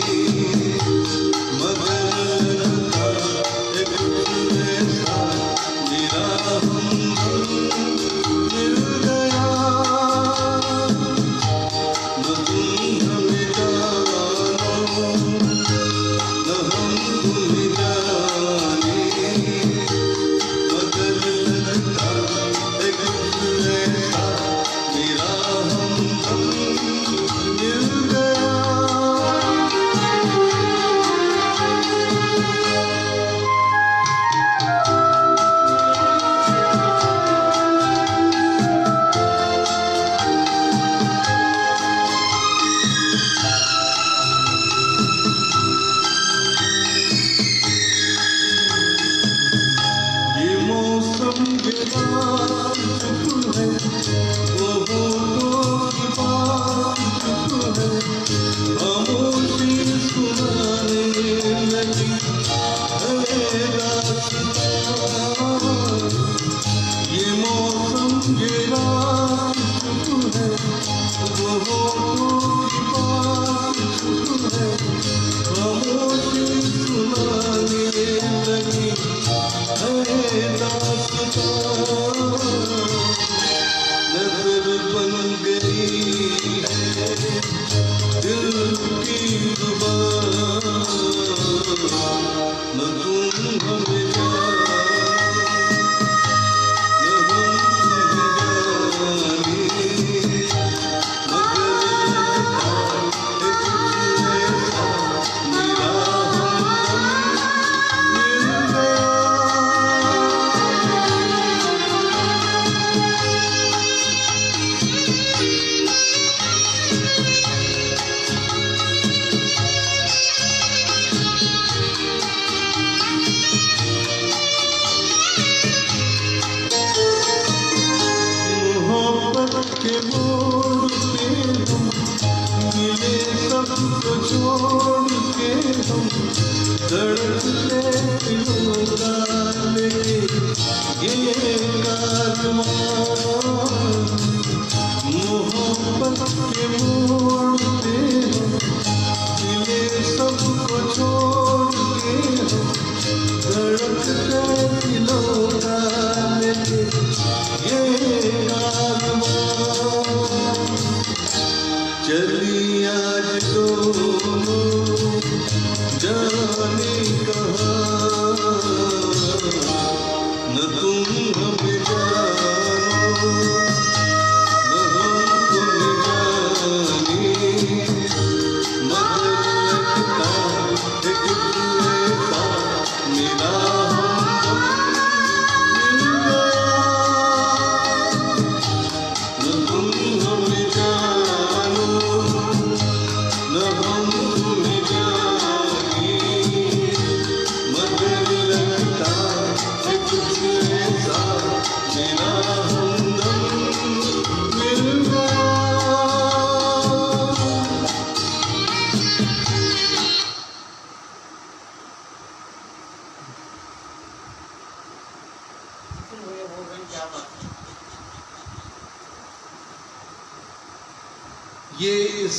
Speaker 2: ये इस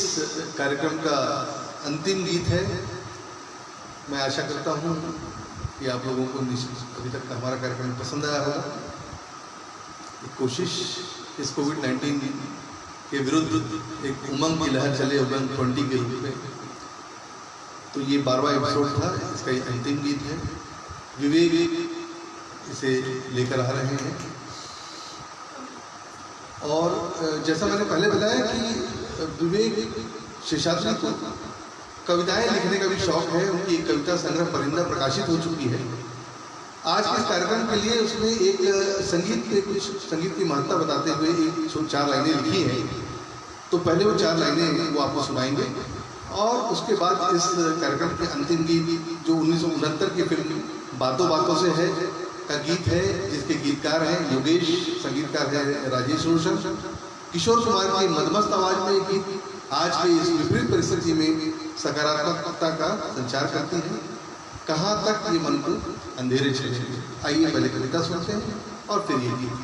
Speaker 2: कार्यक्रम का अंतिम गीत है। मैं आशा करता हूँ कि आप लोगों को अभी तक का हमारा कार्यक्रम पसंद आया होगा। कोशिश इस कोविड-19 के विरुद्ध एक उमंग की लहर चले, उमंग 20 के रूप में। तो ये 12वां एपिसोड था, इसका ये अंतिम गीत है। विवेक इसे लेकर आ रहे हैं। और जैसा मैंने पहले बताया कि विवेक शेषाद्री को कविताएं लिखने का भी शौक है। उनकी एक कविता संग्रह परिंदा प्रकाशित हो चुकी है। आज के इस कार्यक्रम के लिए उसने एक संगीत की महत्ता बताते हुए एक 4 लाइनें लिखी हैं। तो पहले वो 4 लाइनें वो आपको सुनाएंगे और उसके बाद इस कार्यक्रम के अंतिम गीत जो 1969 की फिल्म बातों बातों से है का गीत है, जिसके गीतकार हैं योगेश, संगीतकार है राजेश रोशन। किशोर कुमार की मदमस्त आवाज में ये गीत आज के इस विपरीत परिस्थिति में सकारात्मकता का संचार करती है। कहाँ तक ये मन को अंधेरे चले। आइए पहले कविता सुनते हैं और फिर ये गीत।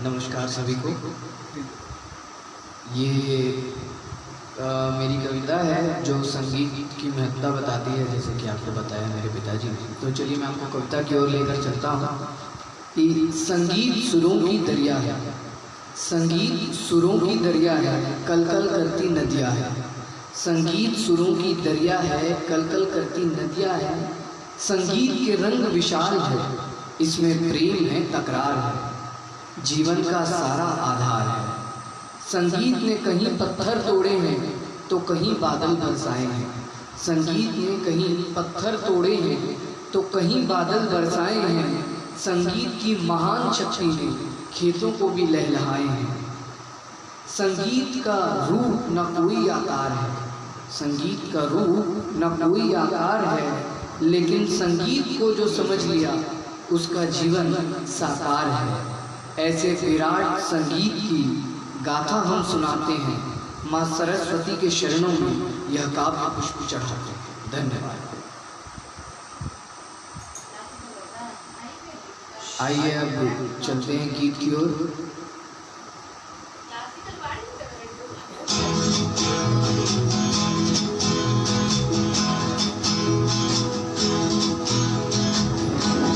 Speaker 3: नमस्कार सभी को। ये मेरी कविता है जो संगीत की महत्ता बताती है, जैसे कि आपको बताया मेरे पिताजी ने। तो चलिए मैं आपको कविता की ओर लेकर चलता हूँ कि संगीत सुरों की दरिया है, संगीत सुरों की दरिया है, कल कल करती नदियाँ है। संगीत सुरों की दरिया है, कल कल करती नदियाँ है। संगीत के रंग विशाल है, इसमें प्रेम है, तकरार है, जीवन का सारा आधार है। संगीत ने कहीं पत्थर तोड़े हैं तो कहीं बादल बरसाए हैं। संगीत ने कहीं पत्थर तोड़े हैं तो कहीं बादल बरसाए हैं। संगीत की महान शक्ति ने खेतों को भी लहलहाए हैं। संगीत का रूप न कोई आकार है, संगीत का रूप न कोई आकार है, लेकिन संगीत को जो समझ लिया उसका जीवन साकार है। ऐसे विराट संगीत की गाथा हम सुनाते हैं, माँ सरस्वती के चरणों में यह काव्य पुष्प चढ़ाते हैं। धन्यवाद। आइए अब चलते हैं गीत की ओर।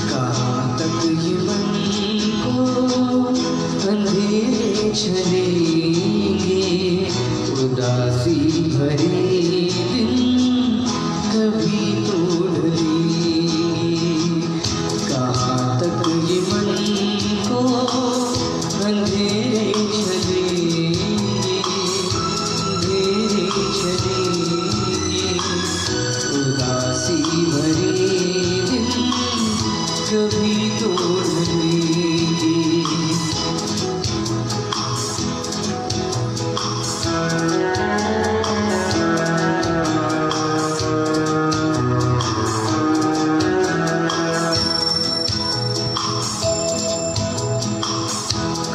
Speaker 3: कहाँ तक ये मन को अंधेरे चलेंगे, उदासी भरे दिन कभी तो ढलेंगे। कहाँ तक ये मन को अंधेरे चलेंगे, अंधेरे चलेंगे, उदासी भरे दिन कभी तो ढलेंगे।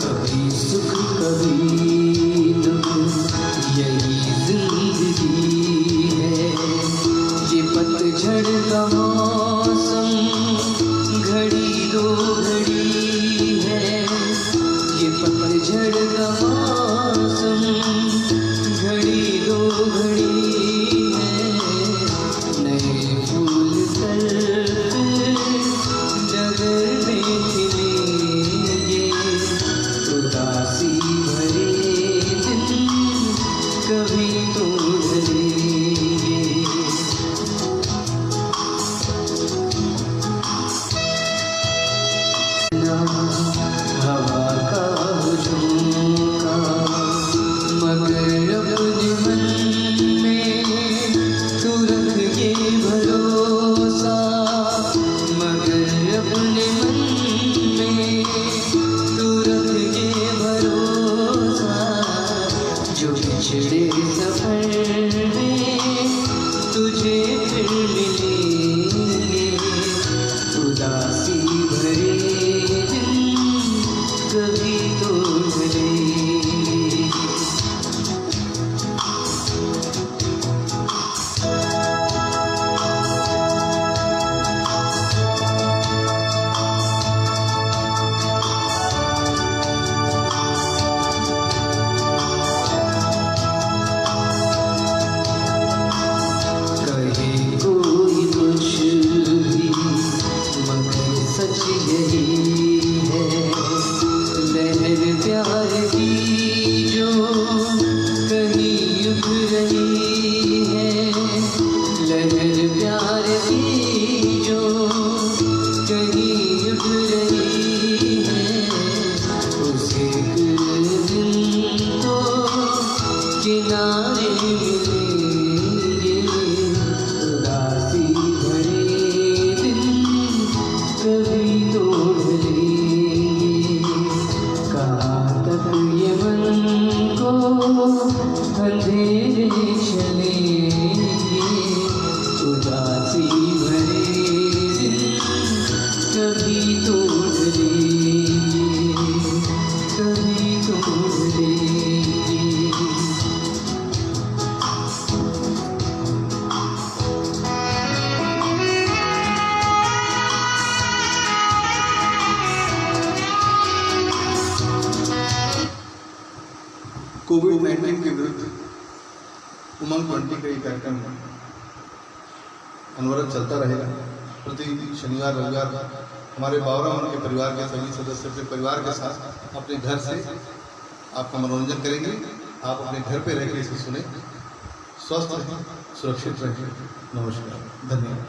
Speaker 3: कभी सुख कभी दुख यही जिंदगी है। ये पतझड़ का मौसम घड़ी दो घड़ी है। ये पतझड़ का मौसम घड़ी दो घड़ी है। नए फूल डगर में खिलेंगे, उदासी भरे दिन कभी तो ढलेंगे। हवा का झोंका मगर अपने मन में तू रख ये भरोसा, मगर अपने मन में तू रख ये भरोसा। जो पिछड़े सफर में तुझे फिर मिलेंगे, उदासी भरे दिन कभी तो ढलेंगे।
Speaker 2: कोविड-19 के विरुद्ध उमंग 20 का ये कार्यक्रम अनवरत चलता रहेगा। प्रति शनिवार रविवार हमारे बावरा मन के परिवार के सभी सदस्य अपने परिवार के साथ अपने घर से आपका मनोरंजन करेंगे। आप अपने घर पे रह के इसे सुने। स्वस्थ रहें, सुरक्षित रहें। नमस्कार, धन्यवाद।